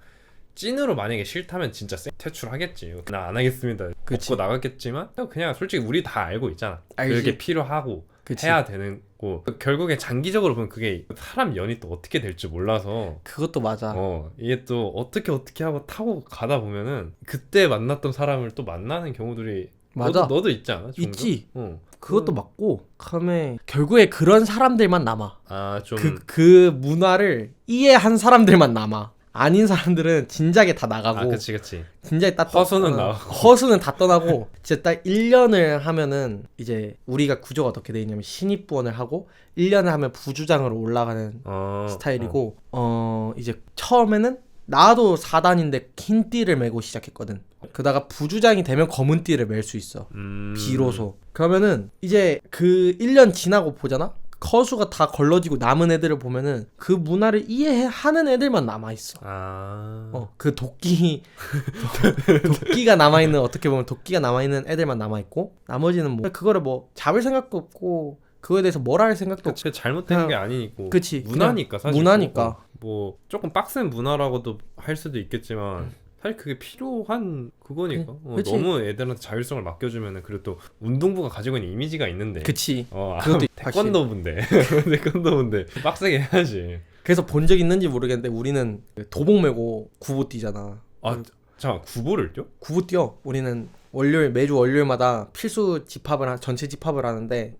찐으로 만약에 싫다면 진짜 퇴출하겠지. 나 안 하겠습니다. 그치. 먹고 나갔겠지만 그냥 솔직히 우리 다 알고 있잖아. 알지. 그게 필요하고 그치. 해야 되는 거. 결국에 장기적으로 보면 그게 사람 연이 또 어떻게 될지 몰라서 그것도 맞아. 이게 또 어떻게 하고 타고 가다 보면은 그때 만났던 사람을 또 만나는 경우들이 맞아. 너도 있지 않아? 종종? 있지. 그것도 맞고 그다음에 결국에 그런 사람들만 남아. 그 문화를 이해한 사람들만 남아. 아닌 사람들은 진작에 다 나가고. 그치. 진작에 허수는 나가고. 허수는 다 떠나고 진짜 딱 1년을 하면은 이제 우리가 구조가 어떻게 돼 있냐면 신입부원을 하고 1년을 하면 부주장으로 올라가는 스타일이고 이제 처음에는 나도 4단인데 흰 띠를 메고 시작했거든. 그러다가 부주장이 되면 검은 띠를 멜 수 있어. 비로소. 그러면은 이제 그 1년 지나고 보잖아? 커수가 다 걸러지고 남은 애들을 보면은 그 문화를 이해하는 애들만 남아있어. 그 도끼가 남아있는, 어떻게 보면 도끼가 남아있는 애들만 남아있고, 나머지는 뭐 그거를 뭐 잡을 생각도 없고 그거에 대해서 뭐라 할 생각도 없고. 잘못된 게 아니고. 그치. 문화니까 사실. 문화니까. 뭐 조금 빡센 문화라고도 할 수도 있겠지만 사실 그게 필요한 그거니까. 너무 애들한테 자율성을 맡겨주면은 그리고 또 운동부가 가지고 있는 이미지가 있는데. 그치. 그것도 태권도부인데 빡세게 해야지. 그래서 본 적 있는지 모르겠는데 우리는 도복 메고 구보 뛰잖아. 잠깐 구보를 뛰어? 구보 뛰어. 우리는 매주 월요일마다 필수 전체 집합을 하는데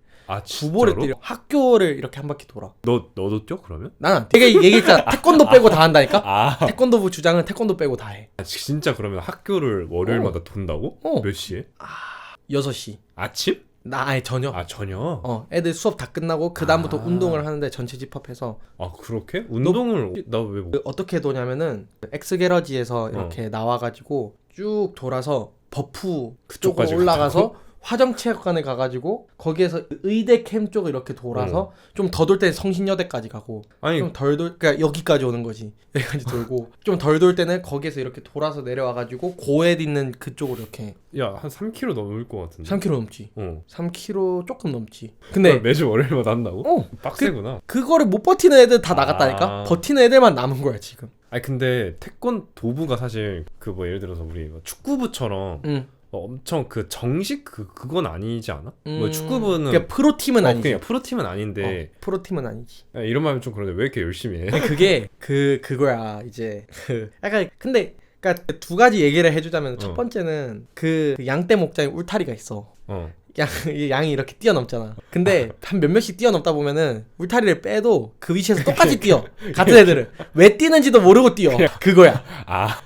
구보를 뛰려. 학교를 이렇게 한 바퀴 돌아. 너도 뛰어 그러면? 난 되게 얘기했잖아. 태권도 빼고 다 한다니까. 태권도부 주장은 태권도 빼고 다 해. 진짜 그러면 학교를 월요일마다 돈다고? 몇 시에? 6시. 아침? 아니 저녁. 저녁? 애들 수업 다 끝나고 그 다음부터 운동을 하는데 전체 집합해서. 그렇게? 운동을 나 왜 못? 어떻게 도냐면은 엑스게러지에서 이렇게 나와가지고 쭉 돌아서 버프 그쪽으로 올라가서 화정체육관에 가가지고 거기에서 의대 캠 쪽을 이렇게 돌아서 좀 더 돌 때는 성신여대까지 가고 좀 덜 그러니까 여기까지 오는 거지. 여기까지 돌고 좀 덜 돌 때는 거기에서 이렇게 돌아서 내려와가지고 고액 있는 그쪽으로 이렇게. 야, 한 3km 넘을 것 같은데. 3km 넘지. 3km 조금 넘지. 근데 매주 월요일마다 한다고? 빡세구나. 그거를 못 버티는 애들 다 나갔다니까. 버티는 애들만 남은 거야 지금. 근데 태권도부가 사실 그 뭐 예를 들어서 우리 축구부처럼 엄청 그 정식 그건 아니지 않아? 뭐 축구부는 그러니까 프로팀은 아니지. 그냥 프로팀은 아닌데. 프로팀은 아니지. 이런 말은 좀 그런데 왜 이렇게 열심히 해? 그게 그거야 이제 약간 근데 그러니까 두 가지 얘기를 해주자면 첫 번째는 그 양떼 목장에 울타리가 있어. 양이 이렇게 뛰어넘잖아. 근데 한 몇몇씩 뛰어넘다 보면은 울타리를 빼도 그 위치에서 똑같이 뛰어. 같은 애들은 왜 뛰는지도 모르고 뛰어. 그거야.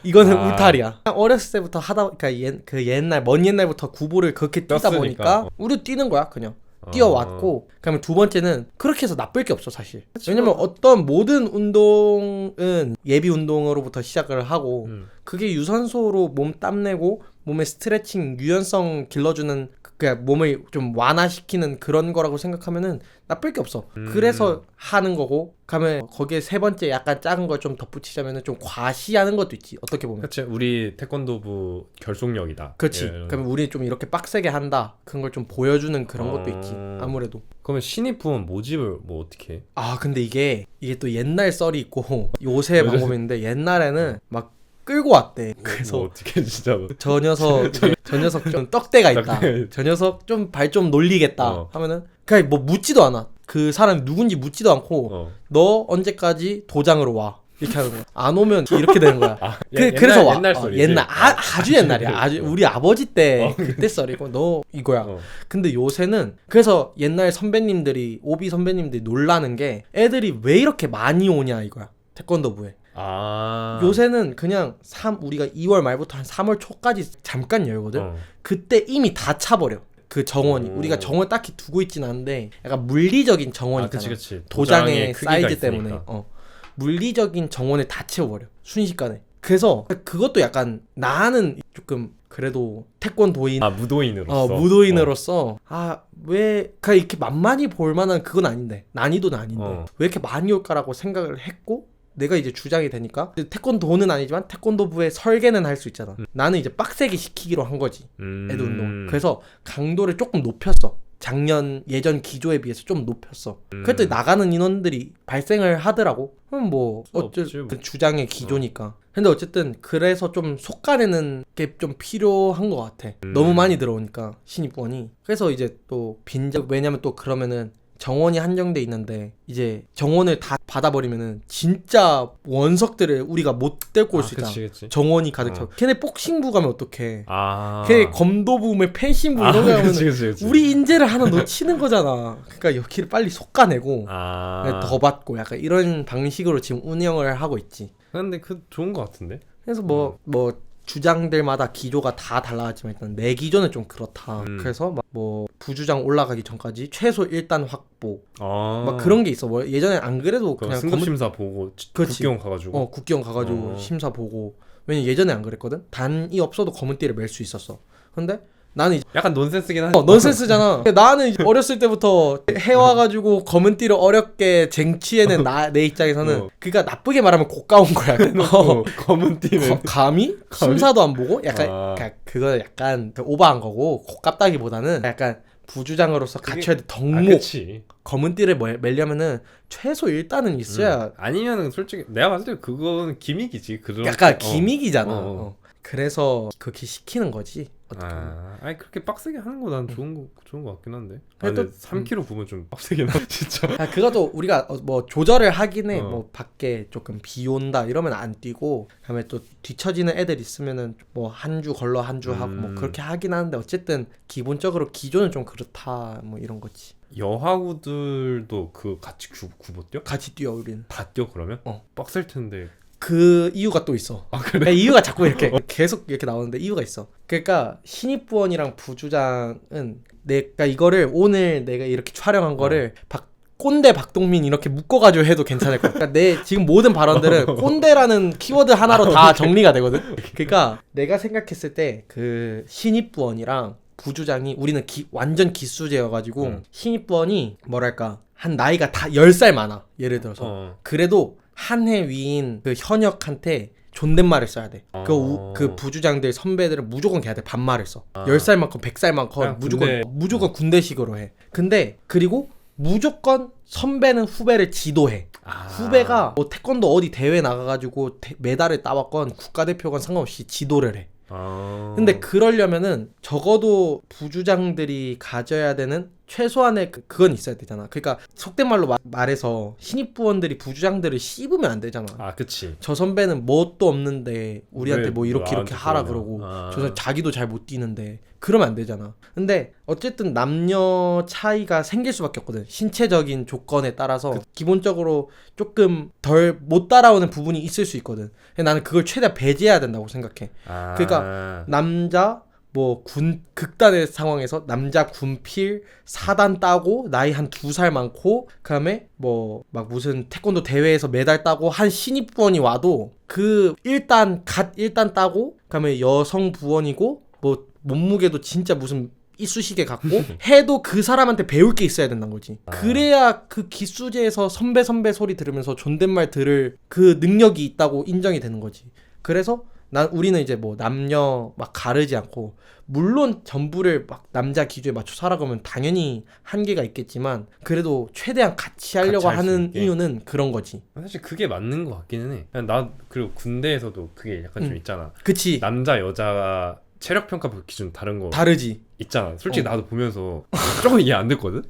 이거는 울타리야. 어렸을 때부터 하다, 그러니까 그 옛날 먼 옛날부터 구보를 그렇게 뛰다 보니까 우리 뛰는 거야 그냥. 뛰어왔고, 그러면 두 번째는 그렇게 해서 나쁠 게 없어 사실. 왜냐면 어떤 모든 운동은 예비 운동으로부터 시작을 하고 그게 유산소로 몸 땀내고 몸의 스트레칭 유연성 길러주는, 그냥 몸을 좀 완화시키는 그런 거라고 생각하면은 나쁠 게 없어. 그래서 하는 거고, 가면 거기에 세 번째 약간 작은 걸 좀 덧붙이자면은 좀 과시하는 것도 있지, 어떻게 보면. 그치, 우리 태권도부 결속력이다. 그렇지. 그러면 우리 좀 이렇게 빡세게 한다, 그런 걸 좀 보여주는 그런 것도 있지 아무래도. 그러면 신입부원 모집을 뭐 어떻게 해? 근데 이게 또 옛날 썰이 있고 요새 방법이 있는데, 옛날에는 막 끌고 왔대. 그래서 뭐 어떻게 진짜 뭐. 저 녀석 좀 떡대가 있다. 저 녀석 좀 발 좀 놀리겠다 하면은 그냥 뭐 묻지도 않아. 그 사람이 누군지 묻지도 않고 너 언제까지 도장으로 와, 이렇게 하는 거야. 안 오면 이렇게 되는 거야. 그래서 와. 옛날 썰이지. 옛날 아주 옛날이야. 아주 우리 아버지 때 그때 썰이고 너 이거야. 근데 요새는 그래서 옛날 선배님들이, 오비 선배님들이 놀라는 게 애들이 왜 이렇게 많이 오냐 이거야, 태권도부에. 요새는 그냥 우리가 2월 말부터 한 3월 초까지 잠깐 열거든. 그때 이미 다 차버려. 그 정원이. 우리가 정원 딱히 두고 있진 않은데 약간 물리적인 정원이잖아. 그치. 도장의 사이즈 있으니까. 때문에 물리적인 정원을 다 채워버려 순식간에. 그래서 그것도 약간 나는 조금 그래도 태권도인, 무도인으로서 왜 그냥 이렇게 만만히 볼 만한 그건 아닌데, 난이도는 아닌데 왜 이렇게 많이 올까라고 생각을 했고, 내가 이제 주장이 되니까 태권도는 아니지만 태권도부의 설계는 할 수 있잖아. 나는 이제 빡세게 시키기로 한 거지, 애들 운동. 그래서 강도를 조금 높였어. 예전 기조에 비해서 좀 높였어. 그랬더니 나가는 인원들이 발생을 하더라고. 그럼 뭐 어쨌든 주장의 기조니까. 근데 어쨌든 그래서 좀 속가내는 게 좀 필요한 것 같아. 너무 많이 들어오니까 신입원이. 그래서 이제 또 왜냐면 또 그러면은 정원이 한정돼 있는데 이제 정원을 다 받아버리면은 진짜 원석들을 우리가 못 데리고 올 수 있잖아. 그치. 정원이 가득 차. 걔네 복싱부 가면 어떡해. 걔 검도부, 펜싱부 이런 거 가면 우리 인재를 하나 놓치는 거잖아. 그러니까 여기를 빨리 솎아내고 더 받고 약간 이런 방식으로 지금 운영을 하고 있지. 근데 그 좋은 거 같은데? 그래서 뭐 주장들마다 기조가 다 달라지만 일단 내 기조는 좀 그렇다. 그래서 막 뭐 부주장 올라가기 전까지 최소 1단 확보 막 그런 게 있어. 뭐 예전에 안 그래도 그냥 승급 심사 보고 국기원 가가지고 국기원 가가지고 심사 보고. 왜냐면 예전에 안 그랬거든. 단이 없어도 검은 띠를 멜 수 있었어. 근데 나는 이제 약간 논센스긴 하지. 논센스잖아. 나는 이제 어렸을 때부터 해와가지고 검은 띠를 어렵게 쟁취해낸 내 입장에서는 그니까 나쁘게 말하면 고가운 거야. 검은 띠는 감히? 심사도 안 보고? 약간 그거 약간 오버한 거고, 고깝다기보다는 약간 부주장으로서 갖춰야 돼 덕목. 검은 띠를 멜려면은 최소 1단은 있어야. 아니면은 솔직히 내가 봤을 때 그건 기믹이지. 약간 기믹이잖아. 그래서 그렇게 시키는 거지. 아니 그렇게 빡세게 하는 거 난 좋은 거 같긴 한데. 근데 3kg 보면 좀 빡세긴 하다 진짜. 그것도 우리가 뭐 조절을 하긴 해. 뭐 밖에 조금 비 온다 이러면 안 뛰고, 그다음에 또 뒤처지는 애들 있으면은 뭐 한 주 걸러 한 주 하고 뭐 그렇게 하긴 하는데, 어쨌든 기본적으로 기조는 좀 그렇다 뭐 이런 거지. 여하구들도 그 같이 구보 뛰어? 같이 뛰어 우리는. 다 뛰어 그러면? 빡셀 텐데. 그 이유가 또 있어. 그래? 이유가 자꾸 이렇게 계속 이렇게 나오는데 이유가 있어. 그러니까 신입부원이랑 부주장은 내가 이거를 오늘 내가 이렇게 촬영한 거를 꼰대 박동민 이렇게 묶어가지고 해도 괜찮을 것 같아. 그러니까 내 지금 모든 발언들은 꼰대라는 키워드 하나로 다 정리가 되거든. 그러니까 내가 생각했을 때 그 신입부원이랑 부주장이, 우리는 완전 기수제여가지고 신입부원이 뭐랄까 한 나이가 다 10살 많아. 예를 들어서 그래도 한 해 위인 그 현역한테 존댓말을 써야 돼. 그 부주장들 선배들은 무조건 걔한테 반말을 써. 10살만큼 100살만큼 무조건 군대식으로 해. 근데 그리고 무조건 선배는 후배를 지도해. 후배가 뭐 태권도 어디 대회 나가가지고 메달을 따왔건 국가대표건 상관없이 지도를 해. 근데 그러려면은 적어도 부주장들이 가져야 되는 최소한의 그건 있어야 되잖아. 그러니까 속된 말로 말해서 신입부원들이 부주장들을 씹으면 안 되잖아. 아 그치. 저 선배는 뭣도 없는데 우리한테 뭐 이렇게 나한테 하라 그러냐. 그러고 저 사람 자기도 잘 못 뛰는데 그러면 안 되잖아. 근데 어쨌든 남녀 차이가 생길 수밖에 없거든. 신체적인 조건에 따라서 기본적으로 조금 덜 못 따라오는 부분이 있을 수 있거든. 나는 그걸 최대한 배제해야 된다고 생각해. 그러니까 남자 뭐 극단의 상황에서 남자 군필 4단 따고 나이 한 2살 많고 그다음에 뭐 막 무슨 태권도 대회에서 메달 따고 한 신입 부원이 와도 그 1단 따고 그다음에 여성 부원이고 뭐 몸무게도 진짜 무슨 이쑤시개 같고 해도 그 사람한테 배울 게 있어야 된다는 거지. 그래야 그 기수제에서 선배 소리 들으면서 존댓말 들을 그 능력이 있다고 인정이 되는 거지. 그래서 우리는 이제 뭐 남녀 막 가르지 않고 물론 전부를 막 남자 기준에 맞춰 살아가면 당연히 한계가 있겠지만 그래도 최대한 같이 하려고 하는 이유는 그런 거지. 사실 그게 맞는 것 같기는 해. 그냥 나 그리고 군대에서도 그게 약간 좀 있잖아. 그치. 남자 여자가 체력 평가 기준 다른 거 다르지. 있잖아. 솔직히 나도 보면서 조금 이해 안 됐거든.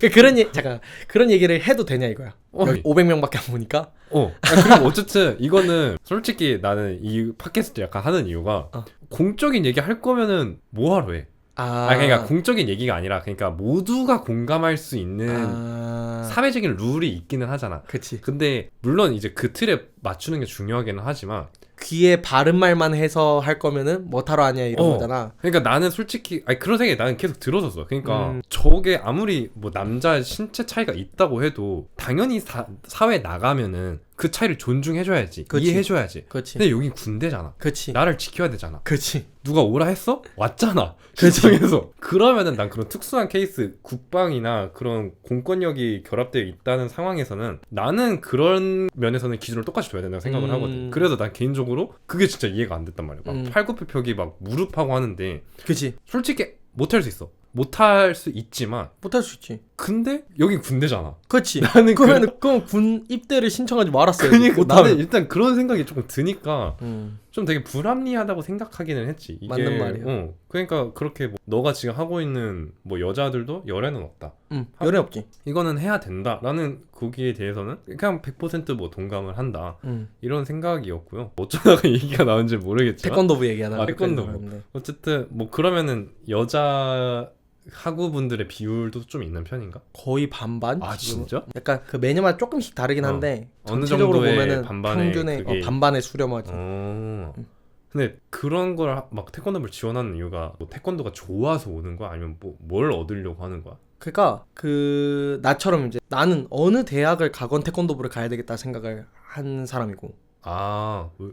잠깐 그런 얘기를 해도 되냐 이거야. 500명밖에 안 보니까. 그리고 어쨌든 이거는 솔직히 나는 이 팟캐스트 약간 하는 이유가 공적인 얘기 할 거면은 뭐하러 해. 그러니까 공적인 얘기가 아니라 그러니까 모두가 공감할 수 있는 사회적인 룰이 있기는 하잖아. 그치. 근데 물론 이제 그 틀에 맞추는 게 중요하기는 하지만 귀에 바른 말만 해서 할 거면은 뭐하러 하냐 이런 거잖아. 그러니까 나는 솔직히 그런 생각이 나는 계속 들었었어. 그러니까 저게 아무리 뭐 남자 신체 차이가 있다고 해도 당연히 사회에 나가면은 그 차이를 존중해줘야지. 그치. 이해해줘야지. 그치. 근데 여긴 군대잖아. 그치. 나를 지켜야 되잖아. 그치. 누가 오라 했어? 왔잖아. 시청에서. 그러면은 난 그런 특수한 케이스 국방이나 그런 공권력이 결합되어 있다는 상황에서는 나는 그런 면에서는 기준을 똑같이 둬야 된다고 생각을 하거든. 그래서 난 개인적으로 그게 진짜 이해가 안 됐단 말이야. 막 팔굽혀펴기 막 무릎하고 하는데 그치. 솔직히 못할 수 있어. 못할 수 있지만 못할 수 있지. 근데 여긴 군대잖아. 그렇지. 나는 그럼 군 입대를 신청하지 말았어요. 그러니까 나는 일단 그런 생각이 조금 드니까 좀 되게 불합리하다고 생각하기는 했지. 이게, 맞는 말이야. 그러니까 그렇게 뭐 너가 지금 하고 있는 뭐 여자들도 열애는 없다. 열애 없지. 이거는 해야 된다. 나는 거기에 대해서는 그냥 100%뭐 동감을 한다. 이런 생각이었고요. 어쩌다가 얘기가 나온지 모르겠지만 태권도부 얘기하다가 태권도부. 어쨌든 뭐 그러면은 여자 학우분들의 비율도 좀 있는 편인가? 거의 반반. 진짜? 약간 그 매년마다 조금씩 다르긴 한데 어느 전체적으로 정도의 보면은 반반의 평균의 반반의 수렴하지. 근데 그런 걸 막 태권도를 지원하는 이유가 뭐 태권도가 좋아서 오는 거야? 아니면 뭐 뭘 얻으려고 하는 거야? 그러니까 그 나처럼 이제 나는 어느 대학을 가건 태권도부를 가야 되겠다 생각을 한 사람이고.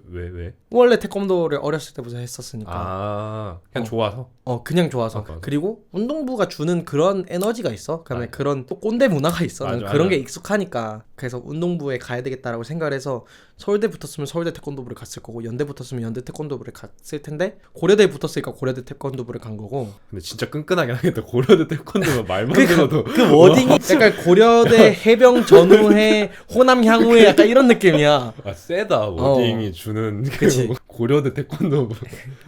왜? 원래 태권도를 어렸을 때부터 했었으니까. 그냥 좋아서? 그냥 좋아서. 그리고 운동부가 주는 그런 에너지가 있어. 그다음에 그런 또 꼰대 문화가 있어. 그런 게 익숙하니까. 그래서 운동부에 가야 되겠다라고 생각을 해서 서울대 붙었으면 서울대 태권도부를 갔을 거고 연대 붙었으면 연대 태권도부를 갔을 텐데 고려대에 붙었으니까 고려대 태권도부를 간 거고. 근데 진짜 끈끈하긴 하겠다. 고려대 태권도가 말만 들어도 그 워딩이 약간 고려대 해병 전후회 호남 향후회 약간 이런 느낌이야. 세다. 워딩이 주는 고려대 태권도부.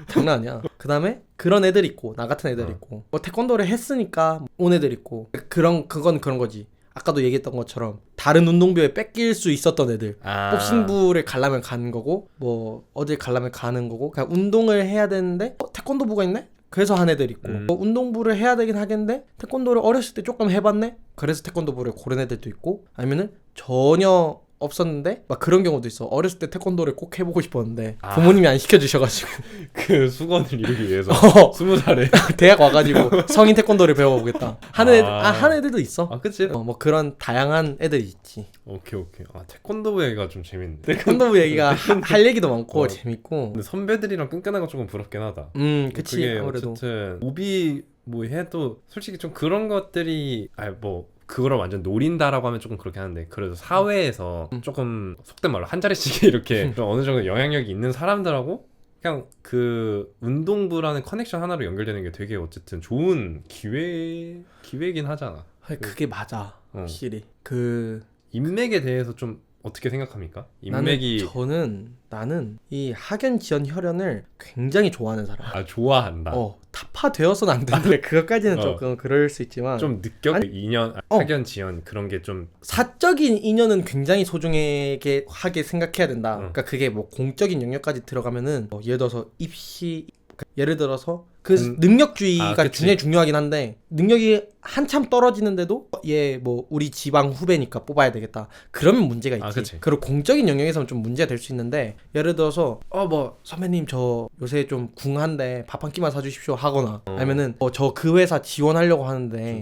장난 아니야. 그 다음에 그런 애들 있고 나 같은 애들 있고 뭐 태권도를 했으니까 온 애들 있고 그건 그런 거지. 아까도 얘기했던 것처럼 다른 운동부에 뺏길 수 있었던 애들 복싱부를 가려면 가는 거고 뭐 어딜 가려면 가는 거고 그냥 운동을 해야 되는데 태권도부가 있네? 그래서 한 애들 있고 운동부를 해야 되긴 하겠는데 태권도를 어렸을 때 조금 해봤네? 그래서 태권도부를 고른 애들도 있고 아니면은 전혀 없었는데 막 그런 경우도 있어. 어렸을 때 태권도를 꼭 해보고 싶었는데 부모님이 안 시켜주셔가지고 그 수건을 이루기 위해서 20살에 대학 와가지고 성인 태권도를 배워보겠다 하는 애들도 있어. 그치? 뭐 그런 다양한 애들이 있지. 오케이. 태권도부 얘기가 좀 재밌네. 태권도부 얘기가 할 얘기도 많고 재밌고. 근데 선배들이랑 끈끈한 건 조금 부럽긴 하다. 그치. 그게 아무래도 어쨌든 오비 뭐 해도 솔직히 좀 그런 것들이 그거를 완전 노린다라고 하면 조금 그렇게 하는데 그래도 사회에서 조금 속된 말로 한 자리씩 이렇게 좀 어느 정도 영향력이 있는 사람들하고 그냥 그 운동부라는 커넥션 하나로 연결되는 게 되게 어쨌든 좋은 기회긴 하잖아. 그게 맞아. 확실히 그 인맥에 대해서 좀 어떻게 생각합니까? 나는 인맥이 나는 이 학연 지연 혈연을 굉장히 좋아하는 사람. 아 좋아한다. 타파되어서는 안 되는데 그것까지는 조금 그럴 수 있지만 좀 느껴 아니, 인연 학연 지연 그런 게 좀 사적인 인연은 굉장히 소중하게 하게 생각해야 된다. 그러니까 그게 뭐 공적인 영역까지 들어가면은 예를 들어서 입시 예를 들어서 그 능력주의가 그치. 굉장히 중요하긴 한데 능력이 한참 떨어지는데도 얘 뭐 우리 지방 후배니까 뽑아야 되겠다. 그러면 문제가 있지. 그치. 그리고 공적인 영역에서는 좀 문제가 될 수 있는데 예를 들어서 뭐 선배님 저 요새 좀 궁한데 밥 한 끼만 사주십시오 하거나 아니면은 저 그 회사 지원하려고 하는데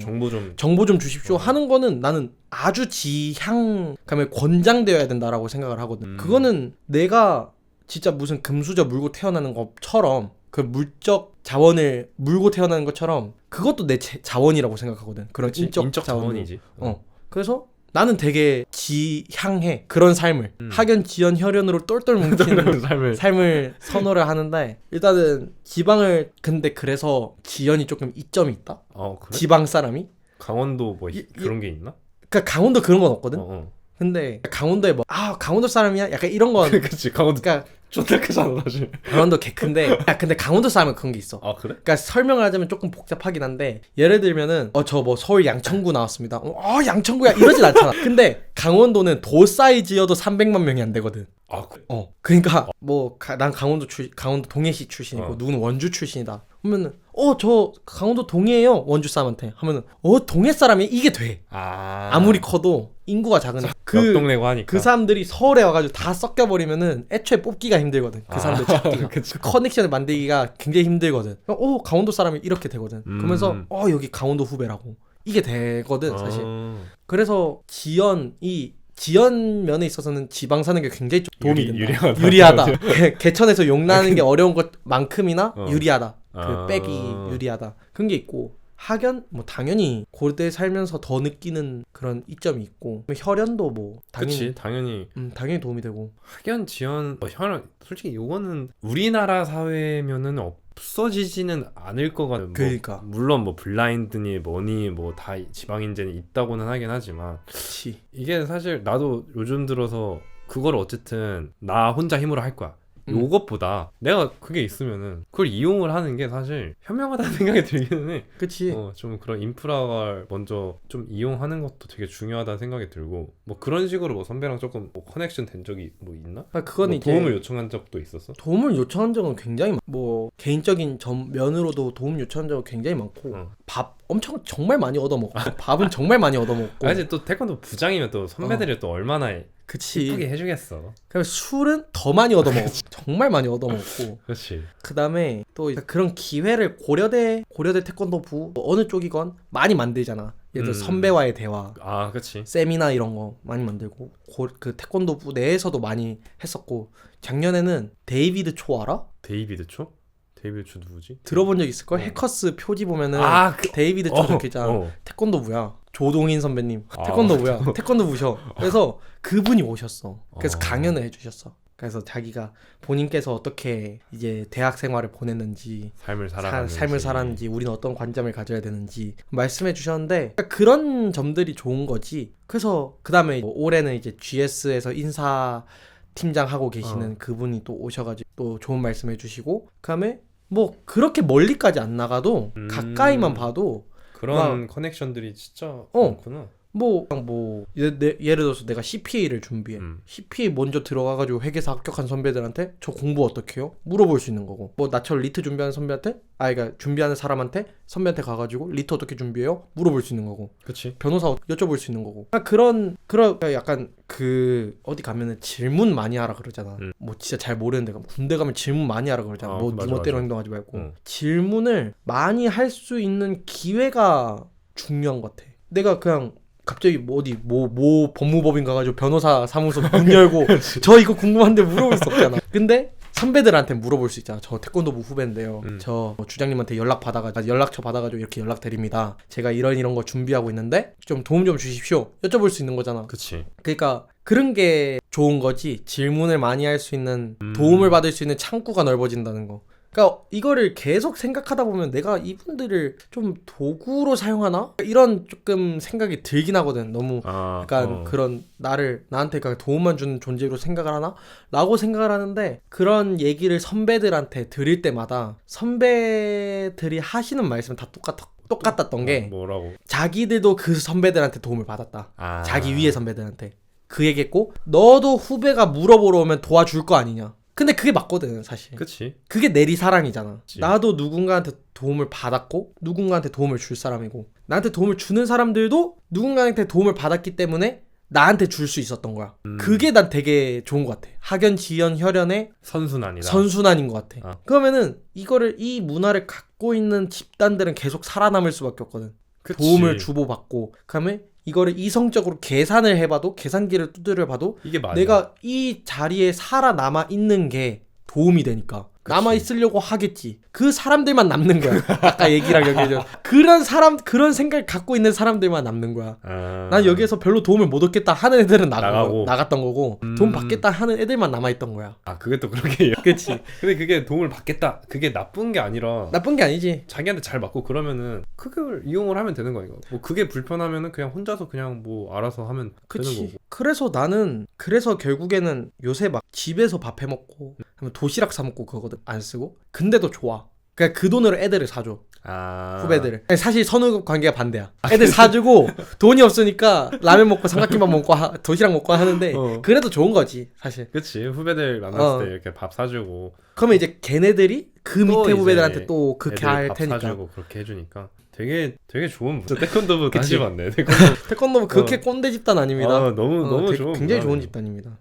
정보 좀 주십시오 하는 거는 나는 아주 지향 가면 권장되어야 된다라고 생각을 하거든. 그거는 내가 진짜 무슨 금수저 물고 태어나는 것처럼 그 물적 자원을 물고 태어나는 것처럼 그것도 내 자원이라고 생각하거든. 그런 인적 자원이지. 그래서 나는 되게 지향해 그런 삶을 학연 지연 혈연으로 똘똘 뭉치는 삶을 선호를 하는데 일단은 지방을 근데 그래서 지연이 조금 이점이 있다. 그래? 지방 사람이 강원도 뭐 그런 게 있나? 그러니까 강원도 그런 건 없거든. 근데 강원도에 강원도 사람이야? 약간 이런 건 그치 강원도 그러니까 존나 크잖아 사실. 강원도 개 큰데 근데 강원도 사람은 그런 게 있어. 그래? 그러니까 설명을 하자면 조금 복잡하긴 한데 예를 들면은 저 뭐 서울 양천구 나왔습니다. 양천구야 이러진 않잖아. 근데 강원도는 도 사이즈여도 300만 명이 안 되거든. 그래? 그러니까 뭐 난 강원도 동해시 출신이고 누구는 원주 출신이다. 그러면은 저 강원도 동해예요. 원주 사람한테 하면은 동해 사람이 이게 돼. 아무리 커도 인구가 작으니까 옆 동네고 하니까 그 사람들이 서울에 와가지고 다 섞여버리면은 애초에 뽑기가 힘들거든. 그 사람들 찾기가 그 커넥션을 만들기가 굉장히 힘들거든. 강원도 사람이 이렇게 되거든. 그러면서 여기 강원도 후배라고 이게 되거든 사실. 그래서 지연 면에 있어서는 지방 사는 게 굉장히 좀 도움이 된다. 유리하다. 개천에서 용나는 게 어려운 것만큼이나 유리하다. 그 백이 유리하다. 그런 게 있고 학연 뭐 당연히 고대 살면서 더 느끼는 그런 이점이 있고 혈연도 뭐 당연히 도움이 되고 학연 지연 혈연 솔직히 요거는 우리나라 사회면은 없어지지는 않을 것 같아요. 그러니까 물론 뭐 블라인드니 뭐니 뭐 다 지방인재는 있다고는 하긴 하지만 그치. 이게 사실 나도 요즘 들어서 그걸 어쨌든 나 혼자 힘으로 할 거야. 요것보다 내가 그게 있으면은 그걸 이용을 하는 게 사실 현명하다는 생각이 들기는 해. 그치. 좀 그런 인프라를 먼저 좀 이용하는 것도 되게 중요하다는 생각이 들고 뭐 그런 식으로 뭐 선배랑 조금 뭐 커넥션 된 적이 뭐 있나? 그건 뭐 도움을 요청한 적도 있었어? 도움을 요청한 적은 굉장히 뭐 개인적인 면으로도 도움 요청한 적은 굉장히 많고 밥 엄청 정말 많이 얻어먹고 밥은 정말 많이 얻어먹고 아니 또 태권도 부장이면 또 선배들이 또 얼마나 그치. 예쁘게 해주겠어. 그럼 술은 더 많이 얻어먹고 정말 많이 얻어먹고 그렇지. 그 다음에 또 그런 기회를 고려대 태권도부 어느 쪽이건 많이 만들잖아. 예를 들어 선배와의 대화 그치. 세미나 이런 거 많이 만들고 그 태권도부 내에서도 많이 했었고 작년에는 데이비드 초 알아? 데이비드 초 누구지? 들어본 적 있을걸? 해커스 표지 보면은 데이비드 초 적혀있잖아. 태권도부야. 조동인 선배님 태권도부야. 태권도부셔. 그래서 그분이 오셨어. 그래서 강연을 해주셨어. 그래서 자기가 본인께서 어떻게 이제 대학 생활을 보냈는지 삶을 살았는지 우리는 어떤 관점을 가져야 되는지 말씀해 주셨는데 그런 점들이 좋은 거지. 그래서 그 다음에 뭐 올해는 이제 GS에서 인사 팀장 하고 계시는 그분이 또 오셔가지고 또 좋은 말씀해 주시고 그다음에 뭐 그렇게 멀리까지 안 나가도 가까이만 봐도 그런 커넥션들이 진짜 많구나. 예를 들어서 내가 CPA를 준비해. CPA 먼저 들어가가지고 회계사 합격한 선배들한테 저 공부 어떻게 해요? 물어볼 수 있는 거고. 뭐 나처럼 리트 준비하는 선배한테 그러니까 준비하는 사람한테 선배한테 가가지고 리트 어떻게 준비해요? 물어볼 수 있는 거고. 그치. 변호사 여쭤볼 수 있는 거고. 그런 약간 어디 가면은 질문 많이 하라 그러잖아. 뭐 진짜 잘 모르는데 군대 가면 질문 많이 하라 그러잖아. 네 멋대로 행동하지 말고. 질문을 많이 할 수 있는 기회가 중요한 것 같아. 내가 그냥 갑자기 뭐 법무법인 가가지고 변호사 사무소 문 열고 저 이거 궁금한데 물어볼 수 없잖아. 근데 선배들한테 물어볼 수 있잖아. 저 태권도부 후배인데요. 저 주장님한테 연락처 받아가지고 이렇게 연락드립니다. 제가 이런 거 준비하고 있는데 좀 도움 좀 주십시오. 여쭤볼 수 있는 거잖아. 그치. 그러니까 그런 게 좋은 거지. 질문을 많이 할 수 있는 도움을 받을 수 있는 창구가 넓어진다는 거. 그러니까 이거를 계속 생각하다 보면 내가 이분들을 좀 도구로 사용하나? 이런 조금 생각이 들긴 하거든. 너무 약간 그런 나한테 그냥 도움만 주는 존재로 생각을 하나? 라고 생각을 하는데 그런 얘기를 선배들한테 드릴 때마다 선배들이 하시는 말씀은 다 똑같았던 게 뭐라고? 자기들도 그 선배들한테 도움을 받았다. 자기 위의 선배들한테. 그 얘기했고 너도 후배가 물어보러 오면 도와줄 거 아니냐. 근데 그게 맞거든 사실. 그치. 그게 내리사랑이잖아. 그치. 나도 누군가한테 도움을 받았고 누군가한테 도움을 줄 사람이고 나한테 도움을 주는 사람들도 누군가한테 도움을 받았기 때문에 나한테 줄 수 있었던 거야. 그게 난 되게 좋은 것 같아. 학연, 지연, 혈연의 선순환인 것 같아. 그러면은 이 문화를 갖고 있는 집단들은 계속 살아남을 수밖에 없거든. 그치. 도움을 주고받고 그다음에 이거를 이성적으로 계산을 해봐도 계산기를 두드려봐도 이게 맞아. 내가 이 자리에 살아남아 있는 게 도움이 되니까 그치. 남아있으려고 하겠지. 그 사람들만 남는 거야. 아까 얘기랑 연결해서 그런 생각을 갖고 있는 사람들만 남는 거야. 난 여기에서 별로 도움을 못 얻겠다 하는 애들은 나갔던 거고 도움 받겠다 하는 애들만 남아있던 거야. 그게 또 그렇게 그치. 근데 그게 도움을 받겠다 그게 나쁜 게 아니라 나쁜 게 아니지. 자기한테 잘 맞고 그러면은 그걸 이용을 하면 되는 거야. 뭐 그게 불편하면은 그냥 혼자서 그냥 뭐 알아서 하면 되는 거고. 그래서 결국에는 요새 막 집에서 밥 해먹고 도시락 사 먹고 그거거든. 안 쓰고 근데도 좋아. 그러니까 그 돈으로 애들을 사줘. 후배들을. 사실 선후 관계가 반대야. 애들 사주고 돈이 없으니까 라면 먹고 삼각김밥 먹고 도시락 먹고 하는데 그래도 좋은 거지 사실. 그치. 후배들 만났을 때 이렇게 밥 사주고 그러면 이제 걔네들이 그 밑에 후배들한테 또 그렇게 할 밥 테니까 사주고 그렇게 해주니까 되게 좋은 태권도부 다시 봤네. 태권도부 그렇게 꼰대 집단 아닙니다. 너무 좋은 굉장히 좋은 집단입니다.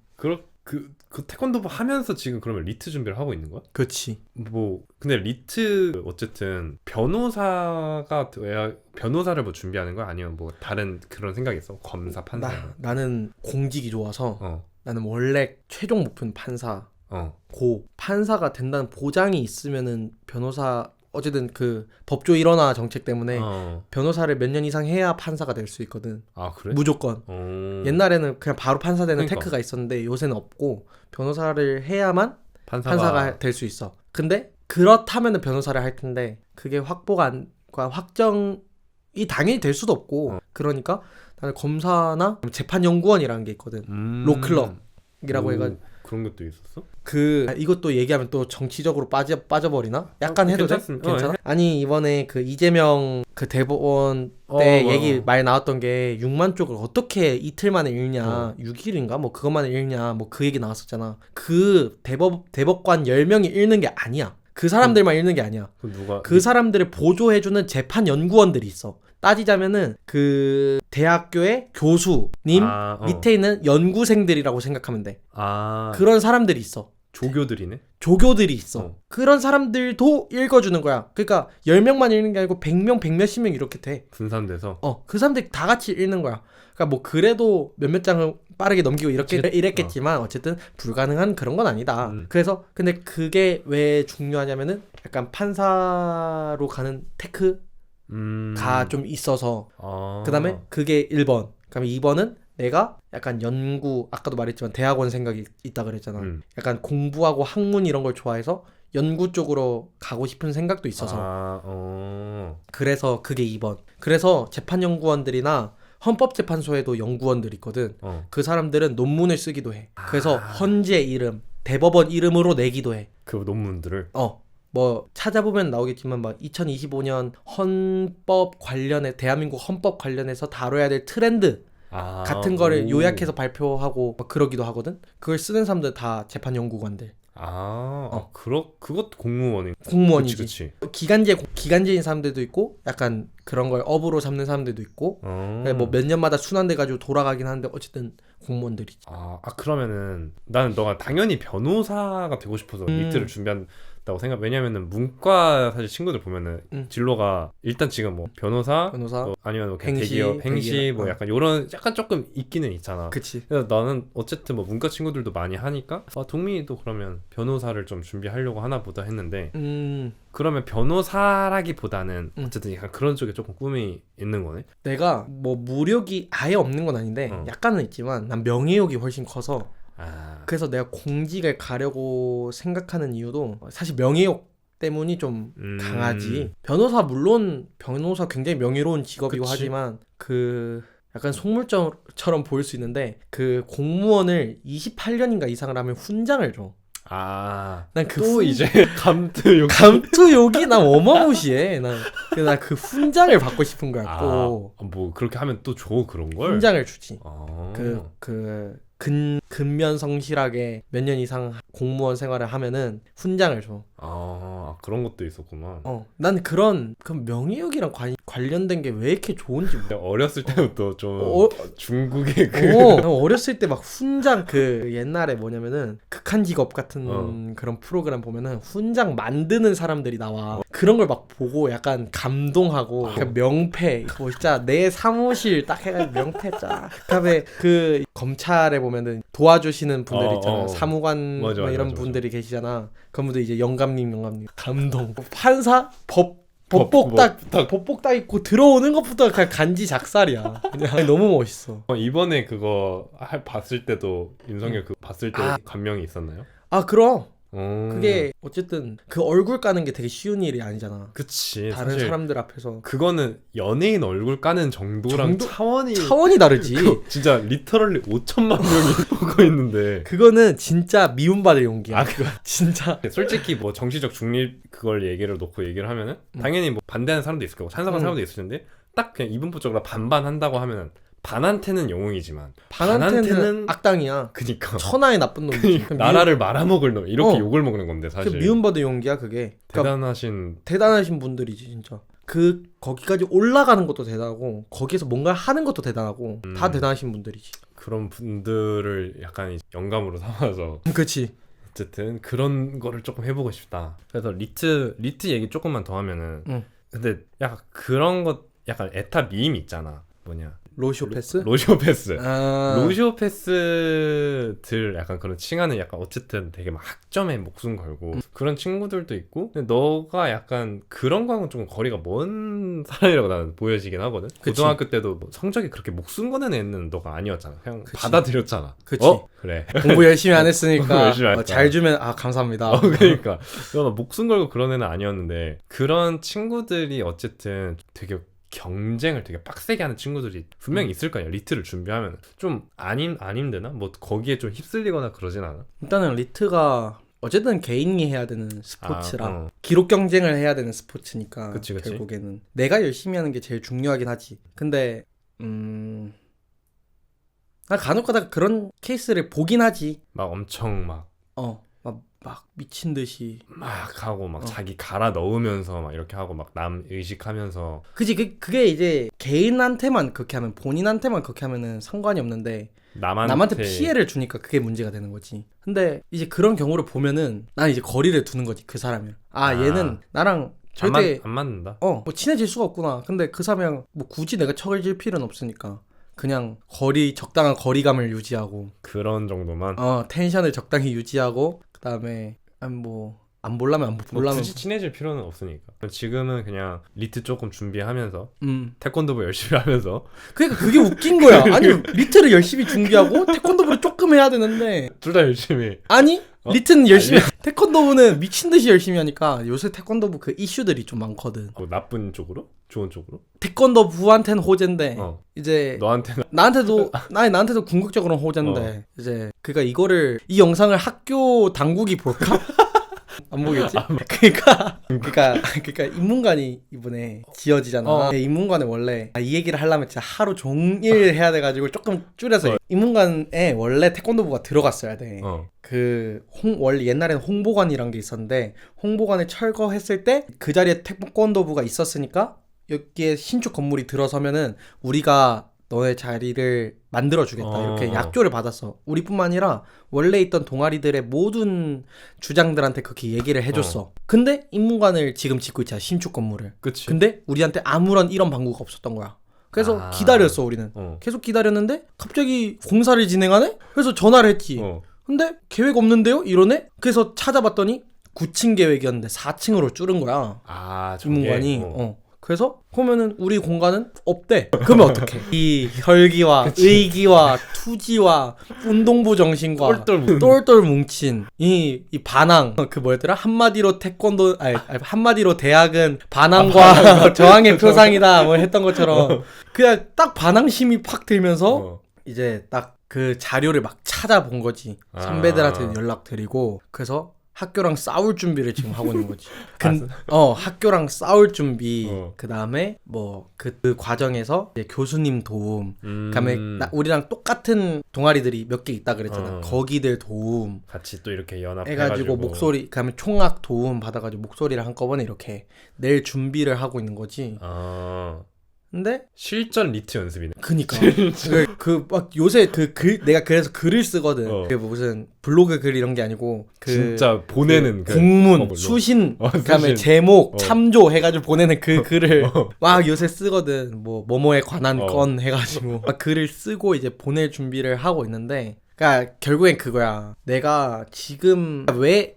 그 태권도부 하면서 지금 그러면 리트 준비를 하고 있는 거야? 그렇지. 뭐 근데 리트 어쨌든 변호사가 돼야 변호사를 뭐 준비하는 거야? 아니면 뭐 다른 그런 생각이 있어? 검사, 판사? 나는 공직이 좋아서 나는 원래 최종 목표는 판사고 판사가 된다는 보장이 있으면은 변호사 어쨌든 그 법조 일원화 정책 때문에 변호사를 몇 년 이상 해야 판사가 될 수 있거든. 그래? 무조건. 옛날에는 그냥 바로 판사 되는 테크가 있었는데 요새는 없고 변호사를 해야만 판사가 될 수 있어. 근데 그렇다면은 변호사를 할 텐데 그게 확정이 당연히 될 수도 없고 그러니까 나는 검사나 재판연구원이라는 게 있거든. 로클럽이라고 해가지고 그런 것도 있었어? 이것도 얘기하면 또 정치적으로 빠져버리나? 약간 해도 돼? 괜찮아? 아니 이번에 그 이재명 그 대법원 때 얘기 많이 나왔던 게 6만 쪽을 어떻게 이틀 만에 읽냐 6일인가? 뭐 그것만에 읽냐 뭐 그 얘기 나왔었잖아. 그 대법관 10명이 읽는 게 아니야. 그 사람들만 읽는 게 아니야. 그 사람들을 보조해주는 재판연구원들이 있어. 따지자면은 그 대학교의 교수님 밑에 있는 연구생들이라고 생각하면 돼. 그런 사람들이 있어. 조교들이 있어. 그런 사람들도 읽어주는 거야. 그러니까 10명만 읽는 게 아니고 100명, 100몇십 명 이렇게 돼. 분산돼서? 그 사람들이 다 같이 읽는 거야. 그러니까 뭐 그래도 몇몇 장을 빠르게 넘기고 이랬겠지만 어쨌든 불가능한 그런 건 아니다. 그래서 근데 그게 왜 중요하냐면은 약간 판사로 가는 테크가 좀 있어서 그 다음에 그게 1번 그 다음에 2번은 내가 약간 연구 아까도 말했지만 대학원 생각이 있다 그랬잖아. 약간 공부하고 학문 이런 걸 좋아해서 연구 쪽으로 가고 싶은 생각도 있어서 그래서 그게 2번. 그래서 재판연구원들이나 헌법재판소에도 연구원들이 있거든. 그 사람들은 논문을 쓰기도 해. 그래서 헌재 이름, 대법원 이름으로 내기도 해. 그 논문들을? 뭐 찾아보면 나오겠지만 막 2025년 헌법 관련해 대한민국 헌법 관련해서 다뤄야 될 트렌드 같은 거를 요약해서 발표하고 막 그러기도 하거든. 그걸 쓰는 사람들 다 재판연구관들. 그것도 공무원이지. 그치. 기간제인 사람들도 있고 약간 그런 걸 업으로 삼는 사람들도 있고 뭐 몇 년마다 순환돼가지고 돌아가긴 하는데 어쨌든 공무원들이지. 그러면은 나는 너가 당연히 변호사가 되고 싶어서 리트를 준비한다고 생각. 왜냐면은 문과 사실 친구들 보면은 진로가 일단 지금 뭐 변호사 뭐 아니면 뭐 대기업 행시 뭐 약간 요런 약간 조금 있기는 있잖아. 그치. 그래서 나는 어쨌든 뭐 문과 친구들도 많이 하니까 동민이도 그러면 변호사를 좀 준비하려고 하나 보다 했는데 그러면 변호사라기보다는 어쨌든 약간 그런 쪽에 조금 꿈이 있는 거네. 내가 뭐 무력이 아예 없는 건 아닌데 약간은 있지만 난 명예욕이 훨씬 커서 그래서 내가 공직을 가려고 생각하는 이유도 사실 명예욕 때문이 좀 강하지. 변호사 물론 변호사 굉장히 명예로운 직업이고 그치. 하지만 그 약간 속물처럼 보일 수 있는데 그 공무원을 28년인가 이상을 하면 훈장을 줘. 아, 난 그 또 이제 감투 감투욕이 난 어마무시해. 난 그 훈장을 받고 싶은 거야. 또 뭐 그렇게 하면 또 줘 그런 걸. 훈장을 주지. 아. 근면 성실하게 몇 년 이상 공무원 생활을 하면은 훈장을 줘. 아, 그런 것도 있었구만. 난 그런 명예욕이랑 관련된 게 왜 이렇게 좋은지 모르겠어. 어렸을 때부터 좀 중국의 난 어렸을 때 막 훈장 그 옛날에 뭐냐면은 극한 직업 같은 그런 프로그램 보면은 훈장 만드는 사람들이 나와. 그런 걸 막 보고 약간 감동하고 약간 명패 뭐 진짜 내 사무실 딱 해가지고 명패 쫙. 그다음에 그 검찰에 보면은 도와주시는 분들 있잖아. 사무관 맞아, 뭐 이런 맞아. 분들이 계시잖아. 그분들 이제 영감님 감동. 판사 법복 딱 입고 들어오는 것부터 그냥 간지 작살이야. 그냥 너무 멋있어. 이번에 그거 봤을 때도 윤석열 그거 봤을 때 감명이 있었나요? 그럼 그게 어쨌든 그 얼굴 까는 게 되게 쉬운 일이 아니잖아. 그치. 다른 사실 사람들 앞에서 그거는 연예인 얼굴 까는 정도랑 차원이 다르지. 진짜 리터럴리 5천만 명이 보고 있는데 그거는 진짜 미움받을 용기야. 그거 진짜. 솔직히 뭐 정치적 중립 그걸 얘기를 놓고 얘기를 하면은 당연히 뭐 반대하는 사람도 있을 거고 찬성하는 사람도 있을 텐데 딱 그냥 이분법적으로 반반 한다고 하면은 반한테는 영웅이지만 반한테는 악당이야. 그니까 천하의 나쁜 놈이지. 나라를 말아먹을 놈 이렇게 욕을 먹는 건데 사실 그 미움받을 용기야 그게. 그러니까 대단하신 분들이지 진짜. 거기까지 올라가는 것도 대단하고 거기에서 뭔가 하는 것도 대단하고 다 대단하신 분들이지. 그런 분들을 약간 영감으로 삼아서 그치. 어쨌든 그런 거를 조금 해보고 싶다. 그래서 리트 얘기 조금만 더 하면은 근데 약간 그런 것 약간 에타 밈 있잖아. 뭐냐 로시오패스? 로시오패스 로시오패스들 약간 그런 칭하는 약간 어쨌든 되게 막 학점에 목숨 걸고 그런 친구들도 있고 근데 너가 약간 그런 거하고는 좀 거리가 먼 사람이라고 나는 보여지긴 하거든. 그치. 고등학교 때도 뭐 성적이 그렇게 목숨 거는 애는 너가 아니었잖아. 그냥 그치. 받아들였잖아. 그치. 그래 공부 열심히 안 했으니까 열심히 안 했다. 잘 주면 감사합니다. 그러니까 너가 목숨 걸고 그런 애는 아니었는데 그런 친구들이 어쨌든 되게 경쟁을 되게 빡세게 하는 친구들이 분명히 있을 거 아니야. 리트를 준비하면 좀 안 힘드나? 뭐 거기에 좀 휩쓸리거나 그러진 않아? 일단은 리트가 어쨌든 개인이 해야 되는 스포츠라 기록 경쟁을 해야 되는 스포츠니까 그치. 결국에는 내가 열심히 하는 게 제일 중요하긴 하지. 근데 나 간혹가다 그런 케이스를 보긴 하지. 막 엄청 막 미친 듯이 막 하고 막 자기 갈아 넣으면서 막 이렇게 하고 막 남 의식하면서 그치. 그게 이제 개인한테만 그렇게 하면 본인한테만 그렇게 하면은 상관이 없는데 남한테 피해를 주니까 그게 문제가 되는 거지. 근데 이제 그런 경우를 보면은 난 이제 거리를 두는 거지 그 사람이랑. 얘는 나랑 절대 안 맞는다. 뭐 친해질 수가 없구나. 근데 그 사람이랑 뭐 굳이 내가 척을 질 필요는 없으니까 그냥 적당한 거리감을 유지하고 그런 정도만. 텐션을 적당히 유지하고 그다음에 안 보려면 굳이 친해질 필요는 없으니까. 지금은 그냥 리트 조금 준비하면서 태권도부 열심히 하면서. 그러니까 그게 웃긴 거야. 아니 리트를 열심히 준비하고 태권도부를 조금 해야 되는데 둘 다 열심히. 아니 리트는 열심히 태권도부는 미친 듯이 열심히 하니까 요새 태권도부 그 이슈들이 좀 많거든. 나쁜 쪽으로? 좋은 쪽으로? 태권도부한테는 호재인데 이제 나한테도 궁극적으로는 호재인데 이제 그러니까 이 영상을 학교 당국이 볼까? 안 보겠지? 그러니까 인문관이 이번에 지어지잖아. 인문관에 원래 이 얘기를 하려면 진짜 하루 종일 해야 돼가지고 조금 줄여서 인문관에 원래 태권도부가 들어갔어야 돼. 원래 옛날에는 홍보관이란 게 있었는데 홍보관을 철거했을 때 그 자리에 태권도부가 있었으니까 여기에 신축 건물이 들어서면은 우리가 너의 자리를 만들어주겠다 이렇게 약조를 받았어. 우리뿐만 아니라 원래 있던 동아리들의 모든 주장들한테 그렇게 얘기를 해줬어. 근데 인문관을 지금 짓고 있잖아, 신축 건물을. 그치. 근데 우리한테 아무런 이런 방구가 없었던 거야. 그래서 기다렸어. 우리는 계속 기다렸는데 갑자기 공사를 진행하네? 그래서 전화를 했지. 근데 계획 없는데요? 이러네? 그래서 찾아봤더니 9층 계획이었는데 4층으로 줄은 거야. 인문관이. 그래서 보면은 우리 공간은 없대. 그러면 어떡해? 이 혈기와 의기와 투지와 운동부 정신과 똘똘 뭉친 이 반항, 그 뭐였더라? 한마디로 태권도 한마디로 대학은 반항과 저항의 표상이다 뭐 했던 것처럼 그냥 딱 반항심이 팍 들면서 이제 딱 그 자료를 막 찾아본 거지. 선배들한테 연락드리고 그래서 학교랑 싸울 준비를 지금 하고 있는 거지. 학교랑 싸울 준비. 그 다음에 뭐 그 과정에서 이제 교수님 도움. 그다음에 우리랑 똑같은 동아리들이 몇 개 있다 그랬잖아. 거기들 도움. 같이 또 이렇게 연합해가지고. 해가지고 목소리, 그다음에 총학 도움 받아가지고 목소리를 한꺼번에 이렇게 낼 준비를 하고 있는 거지. 근데 실전 리트 연습이네. 그니까 그 막 요새 그 글 내가 그래서 글을 쓰거든. 그 무슨 블로그 글 이런 게 아니고 그 진짜 보내는 그 공문, 수신, 그다음에 제목, 참조 해가지고 보내는 그 글을 막 요새 쓰거든. 뭐 뭐뭐에 관한 건 해가지고 막 글을 쓰고 이제 보낼 준비를 하고 있는데, 그러니까 결국엔 그거야. 내가 지금 왜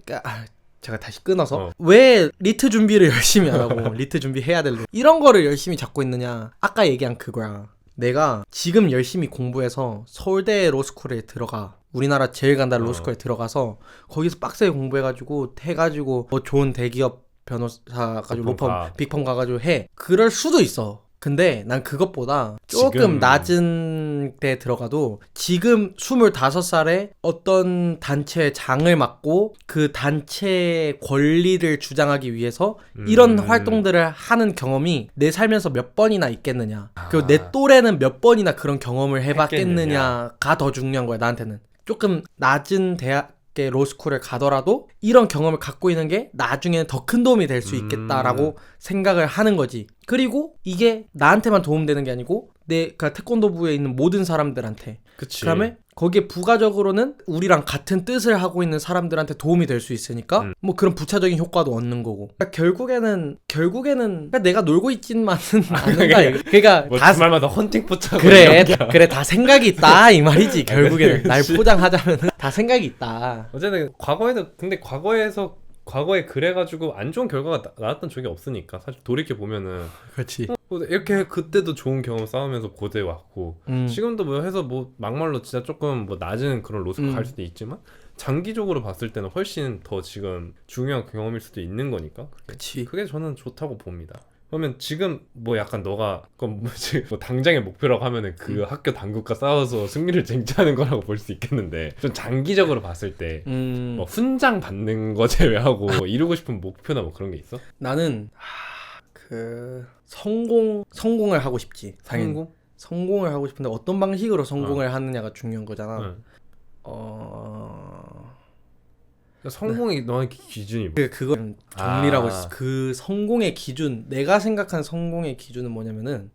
제가 다시 끊어서 왜 리트 준비를 열심히 안 하고 리트 준비해야 될래 이런 거를 열심히 잡고 있느냐. 아까 얘기한 그거야. 내가 지금 열심히 공부해서 서울대 로스쿨에 들어가, 우리나라 제일 간다는 로스쿨에 들어가서 거기서 빡세게 공부해가지고 해가지고 뭐 좋은 대기업 변호사 가지고 로펌 빅펌 가가지고 해. 그럴 수도 있어. 근데 난 그것보다 조금 낮은 데 들어가도 지금 25살에 어떤 단체의 장을 맡고 그 단체의 권리를 주장하기 위해서 이런 활동들을 하는 경험이 내 살면서 몇 번이나 있겠느냐. 그리고 내 또래는 몇 번이나 그런 경험을 해봤겠느냐가 더 중요한 거야, 나한테는. 조금 낮은 대학의 로스쿨을 가더라도 이런 경험을 갖고 있는 게 나중에는 더 큰 도움이 될 수 있겠다라고 생각을 하는 거지. 그리고 이게 나한테만 도움되는 게 아니고 내가 태권도부에 있는 모든 사람들한테. 그치. 그다음에 거기에 부가적으로는 우리랑 같은 뜻을 하고 있는 사람들한테 도움이 될 수 있으니까 뭐 그런 부차적인 효과도 얻는 거고. 그러니까 결국에는 그러니까 내가 놀고 있지만은 않는다. 그러니까 뭐 다 주말마다 헌팅 포차. 그래 다 생각이 있다 이 말이지. 결국에는 날 포장하자면은 다 생각이 있다. 어쨌든 과거에 그래가지고 안 좋은 결과가 나왔던 적이 없으니까 사실 돌이켜 보면은. 그렇지. 이렇게 그때도 좋은 경험 쌓으면서 고대 왔고 지금도 뭐 해서 뭐 막말로 진짜 조금 뭐 낮은 그런 로스쿨 갈 수도 있지만 장기적으로 봤을 때는 훨씬 더 지금 중요한 경험일 수도 있는 거니까. 그치. 그게 저는 좋다고 봅니다. 그러면 지금 뭐 약간 너가 뭐 당장의 목표라고 하면은 그 학교 당국과 싸워서 승리를 쟁취하는 거라고 볼 수 있겠는데, 좀 장기적으로 봤을 때 뭐 훈장 받는 거 제외하고 뭐 이루고 싶은 목표나 뭐 그런 게 있어? 나는 그 성공을 하고 싶지. 당연히. 성공을 하고 싶은데 어떤 방식으로 성공을 하느냐가 중요한 거잖아. 성공이 너의 기준이 뭐야? 그건 정리라고 했어. 그 성공의 기준, 내가 생각하는 성공의 기준은 뭐냐면은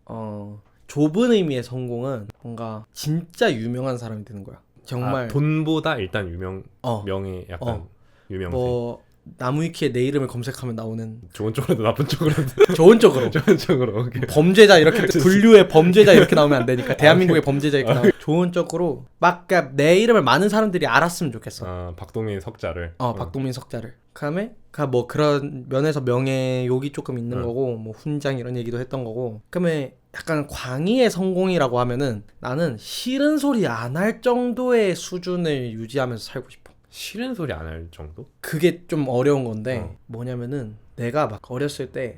좁은 의미의 성공은 뭔가 진짜 유명한 사람이 되는 거야. 정말 돈보다 일단 명예 약간 유명세. 뭐 나무위키에 내 이름을 검색하면 나오는, 좋은 쪽으로도 나쁜 쪽으로도 좋은 쪽으로 오케이. 범죄자 이렇게 분류의 범죄자 이렇게 나오면 안 되니까 대한민국의 범죄자 이렇게 나오면 좋은 쪽으로 막 그러니까 내 이름을 많은 사람들이 알았으면 좋겠어. 박동민 석자를. 박동민 석자를. 그다음에 뭐 그런 면에서 명예욕이 조금 있는 거고, 뭐 훈장 이런 얘기도 했던 거고. 그다음에 약간 광의의 성공이라고 하면은 나는 싫은 소리 안 할 정도의 수준을 유지하면서 살고 싶어. 싫은 소리 안 할 정도? 그게 좀 어려운 건데 뭐냐면은 내가 막 어렸을 때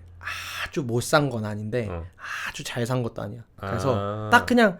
아주 못 산 건 아닌데 아주 잘 산 것도 아니야. 그래서 딱 그냥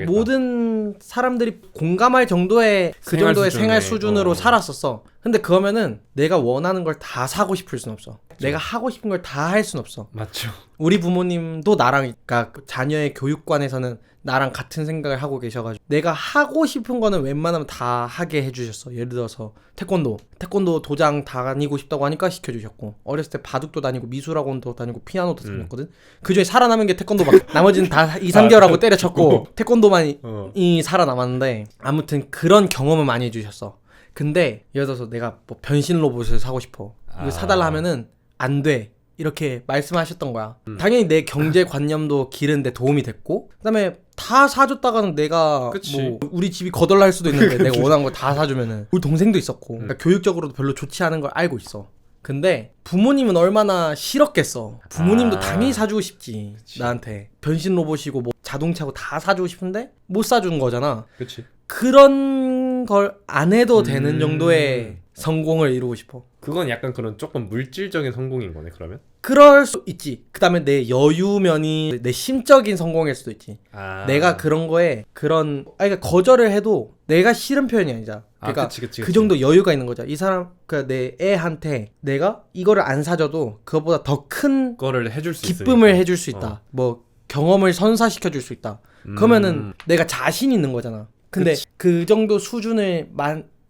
모든 사람들이 공감할 정도의 그 정도의 생활 수준으로 살았었어. 근데 그러면은 내가 원하는 걸 다 사고 싶을 순 없어. 그쵸. 내가 하고 싶은 걸 다 할 순 없어. 맞죠. 우리 부모님도 나랑, 그러니까 자녀의 교육관에서는 나랑 같은 생각을 하고 계셔가지고 내가 하고 싶은 거는 웬만하면 다 하게 해주셨어. 예를 들어서 태권도 도장 다니고 싶다고 하니까 시켜주셨고, 어렸을 때 바둑도 다니고 미술학원도 다니고 피아노도 다녔거든. 그중에 살아남은 게 태권도밖에. 나머지는 다 2, 3개월 하고 때려쳤고 태권도만이 살아남았는데, 아무튼 그런 경험을 많이 해주셨어. 근데 예를 들어서 내가 뭐 변신 로봇을 사고 싶어, 이거 사달라 하면은 안 돼 이렇게 말씀하셨던 거야. 당연히 내 경제관념도 기르는데 도움이 됐고, 그다음에 다 사줬다가는 내가 뭐 우리 집이 거덜날 수도 있는데 내가 원하는 거 다 사주면은, 우리 동생도 있었고, 그러니까 교육적으로도 별로 좋지 않은 걸 알고 있어. 근데 부모님은 얼마나 싫었겠어. 부모님도 아. 당연히 사주고 싶지. 그치. 나한테 변신 로봇이고 뭐 자동차고 다 사주고 싶은데 못 사준 거잖아. 그치. 그런 걸 안 해도 되는 정도의 성공을 이루고 싶어. 그건 약간 그런 조금 물질적인 성공인 거네 그러면? 그럴 수 있지. 그 다음에 내 여유면이 내 심적인 성공일 수도 있지. 아. 내가 그런 거에 그런 그러니까 거절을 해도 내가 싫은 표현이 아니잖아. 그러니까 그치. 그 정도 여유가 있는 거죠. 이 사람 그러니까 내 애한테 내가 이거를 안 사줘도 그것보다 더 큰 거를 해줄 수 기쁨을 있으니까. 해줄 수 있다. 뭐 경험을 선사시켜 줄 수 있다. 그러면은 내가 자신 있는 거잖아. 근데 그치. 그 정도 수준을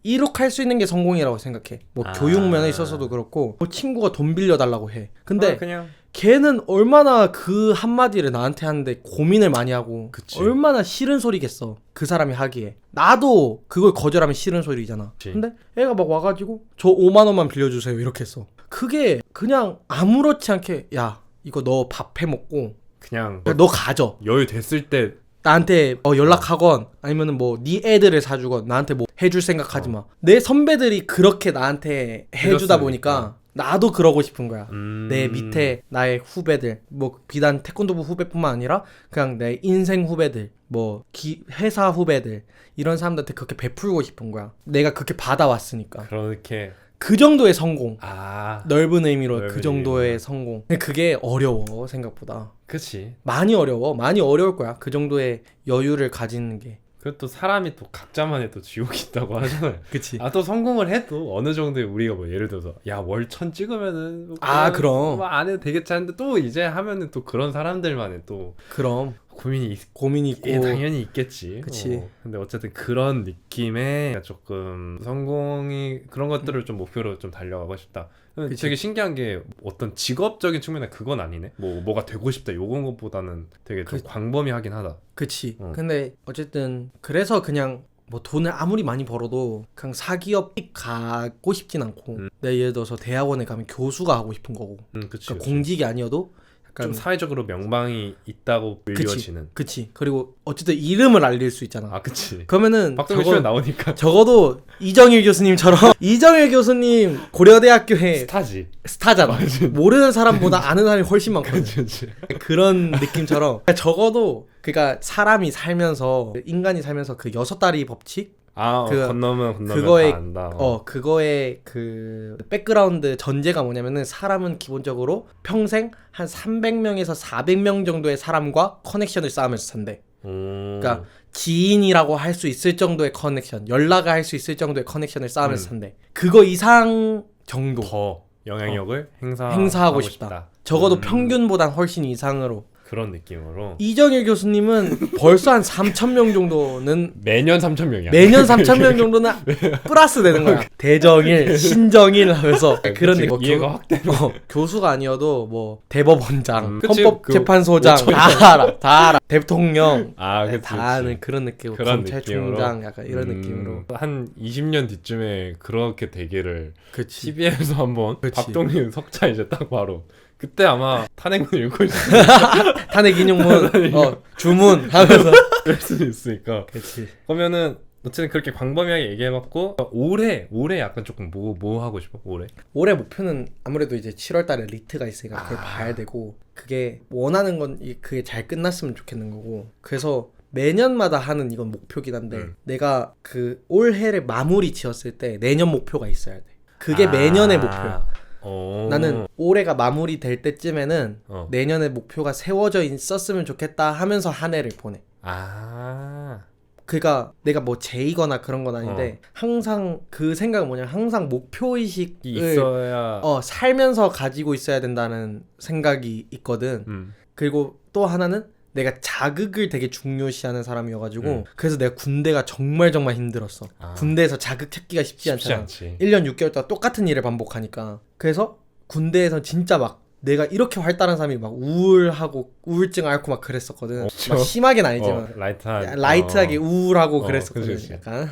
이룩할 수 있는 게 성공이라고 생각해. 뭐 교육 면에 있어서도 그렇고 뭐 친구가 돈 빌려달라고 해. 근데 그냥 걔는 얼마나 그 한마디를 나한테 하는데 고민을 많이 하고 그치. 얼마나 싫은 소리겠어 그 사람이 하기에. 나도 그걸 거절하면 싫은 소리잖아. 그치. 근데 애가 막 와가지고 저 5만 원만 빌려주세요 이렇게 했어. 그게 그냥 아무렇지 않게 야 이거 너 밥 해먹고 그냥 너 가져. 여유 됐을 때 나한테 연락하건 아니면은 뭐 네 애들을 사주건 나한테 뭐 해줄 생각하지 마. 내 선배들이 그렇게 나한테 해주다 해줬으니까. 보니까 나도 그러고 싶은 거야. 음. 내 밑에 나의 후배들 뭐 비단 태권도부 후배뿐만 아니라 그냥 내 인생 후배들 뭐 회사 후배들 이런 사람들한테 그렇게 베풀고 싶은 거야. 내가 그렇게 받아왔으니까. 그렇게 그 정도의 성공. 아 넓은 의미로 넓은 그 정도의 의미로. 성공. 근데 그게 어려워 생각보다. 그치. 많이 어려워. 많이 어려울 거야. 그 정도의 여유를 가지는 게. 그리고 또 사람이 또 각자만의 또 지옥이 있다고 하잖아요. 그치. 또 성공을 해도 어느 정도의 우리가 뭐 예를 들어서 야 월 1000 찍으면은 뭐 그럼. 뭐 안 해도 되겠지 하는데 또 이제 하면은 또 그런 사람들만의 또 그럼 고민이 있고. 당연히 있겠지. 그치. 근데 어쨌든 그런 느낌의 조금 성공이 그런 것들을 좀 목표로 좀 달려가고 싶다. 그치. 되게 신기한 게 어떤 직업적인 측면에 그건 아니네. 뭐가 되고 싶다 요건 것보다는 되게 좀 광범위하긴 하다. 그치. 근데 어쨌든 그래서 그냥 뭐 돈을 아무리 많이 벌어도 그냥 사기업 가고 싶진 않고 내가 예를 들어서 대학원에 가면 교수가 하고 싶은 거고 그치. 그러니까 공직이 아니어도 좀 약간 사회적으로 명방이 있다고 불리워지는. 그치. 그리고 어쨌든 이름을 알릴 수 있잖아. 아 그치. 그러면은 박동규 씨가 나오니까 적어도 이정일 교수님처럼 이정일 교수님 고려대학교에 스타지. 스타잖아. 모르는 사람보다 아는 사람이 훨씬 많거든. 그치. 그런 느낌처럼 적어도 그러니까 사람이 살면서 인간이 살면서 그 6다리 법칙 건너면 그거에 다 안다. 그거의 그 백그라운드 전제가 뭐냐면은 사람은 기본적으로 평생 한 300명에서 400명 정도의 사람과 커넥션을 쌓으면서 산대. 그러니까 지인이라고 할 수 있을 정도의 커넥션, 연락을 할 수 있을 정도의 커넥션을 쌓으면서 산대. 그거 이상 정도 더 영향력을 행사하고 싶다. 적어도 평균보단 훨씬 이상으로. 그런 느낌으로 이정일 교수님은 벌써 한 3,000명 정도는 매년 3,000명이야. 매년 3,000명 정도는 플러스 되는 거야. 대정일, 신정일 하면서 그런 느낌. 이해가 확 되는. 교수가 아니어도 뭐 대법원장, 그치, 헌법재판소장 다 알아. 대통령 그치, 다 아는 그런 느낌으로 검찰총장 약간 이런 느낌으로 한 20년 뒤쯤에 그렇게 되기를 그치. TV에서 한번 그치. 박동윤 석자 이제 딱 바로 그때 아마 탄핵문 읽고 있을 탄핵 인용문 주문 하면서 그럴 수도 있으니까. 그치. 그러면은 어쨌든 그렇게 광범위하게 얘기해봤고 올해 약간 조금 뭐 하고 싶어? 올해 목표는 아무래도 이제 7월달에 리트가 있으니까 그걸 봐야 되고 그게 원하는 건 그게 잘 끝났으면 좋겠는 거고 그래서 매년마다 하는 이건 목표긴 한데 내가 그 올해를 마무리 지었을 때 내년 목표가 있어야 돼. 그게 매년의 목표야. 나는 올해가 마무리될 때쯤에는 내년의 목표가 세워져 있었으면 좋겠다 하면서 한 해를 보내. 그러니까 내가 뭐 제이거나 그런 건 아닌데 항상 그 생각은 뭐냐면 항상 목표의식을 있어야 살면서 가지고 있어야 된다는 생각이 있거든. 그리고 또 하나는 내가 자극을 되게 중요시하는 사람이어가지고 그래서 내가 군대가 정말 힘들었어. 군대에서 자극 찾기가 쉽지 않잖아. 않지. 1년 6개월 동안 똑같은 일을 반복하니까. 그래서 군대에서 진짜 막 내가 이렇게 활달한 사람이 막 우울하고 우울증 앓고 막 그랬었거든. 막 심하게는 아니지만 라이트하게 우울하고 그랬었거든. 그치. 약간.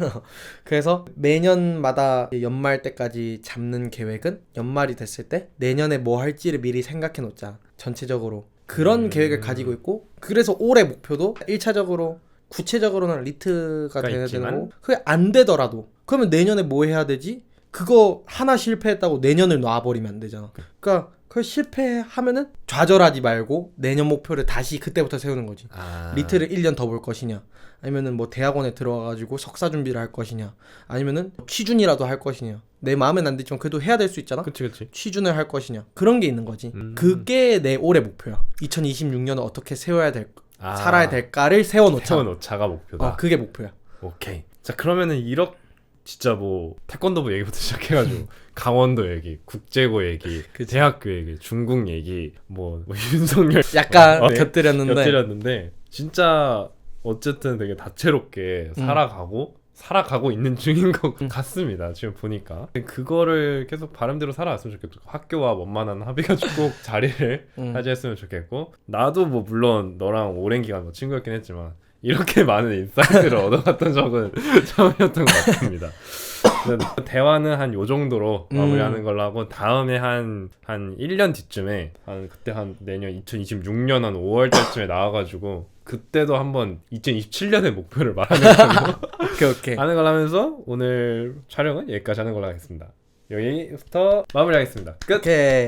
그래서 매년마다 연말 때까지 잡는 계획은 연말이 됐을 때 내년에 뭐 할지를 미리 생각해 놓자. 전체적으로 그런 계획을 가지고 있고 그래서 올해 목표도 1차적으로 구체적으로는 리트가 돼야 되는 거고 그게 안 되더라도 그러면 내년에 뭐 해야 되지? 그거 하나 실패했다고 내년을 놔버리면 안 되잖아. 그러니까 그걸 실패하면은 좌절하지 말고 내년 목표를 다시 그때부터 세우는 거지. 리트를 1년 더 볼 것이냐, 아니면은 뭐 대학원에 들어가가지고 석사 준비를 할 것이냐, 아니면은 취준이라도 할 것이냐. 내 마음엔 안 들지만 그래도 해야 될 수 있잖아. 그치. 취준을 할 것이냐, 그런 게 있는 거지. 그게 내 올해 목표야. 2026년을 어떻게 살아야 될까를 세워놓자. 세워놓자가 목표다. 그게 목표야. 오케이. 자, 그러면은 이렇게 진짜 뭐 태권도부 얘기부터 시작해가지고 강원도 얘기, 국제고 얘기, 그치. 대학교 얘기, 중국 얘기, 뭐 윤석열 약간 네, 곁들였는데 진짜 어쨌든 되게 다채롭게 살아가고 있는 중인 것 같습니다. 지금 보니까 그거를 계속 바람대로 살아왔으면 좋겠고, 학교와 원만한 합의가 꼭 자리를 차지했으면 좋겠고, 나도 뭐 물론 너랑 오랜 기간 뭐 친구였긴 했지만 이렇게 많은 인사이트를 얻어갔던 적은 처음이었던 것 같습니다. 대화는 한 요 정도로 마무리하는 걸로 하고, 다음에 한 1년 뒤쯤에 그때 한 내년 2026년 한 5월 달쯤에 나와가지고 그때도 한번 2027년의 목표를 말하는 걸로 오케이. 하는 걸 하면서 오늘 촬영은 여기까지 하는 걸로 하겠습니다. 여기부터 마무리하겠습니다. 끝! 오케이.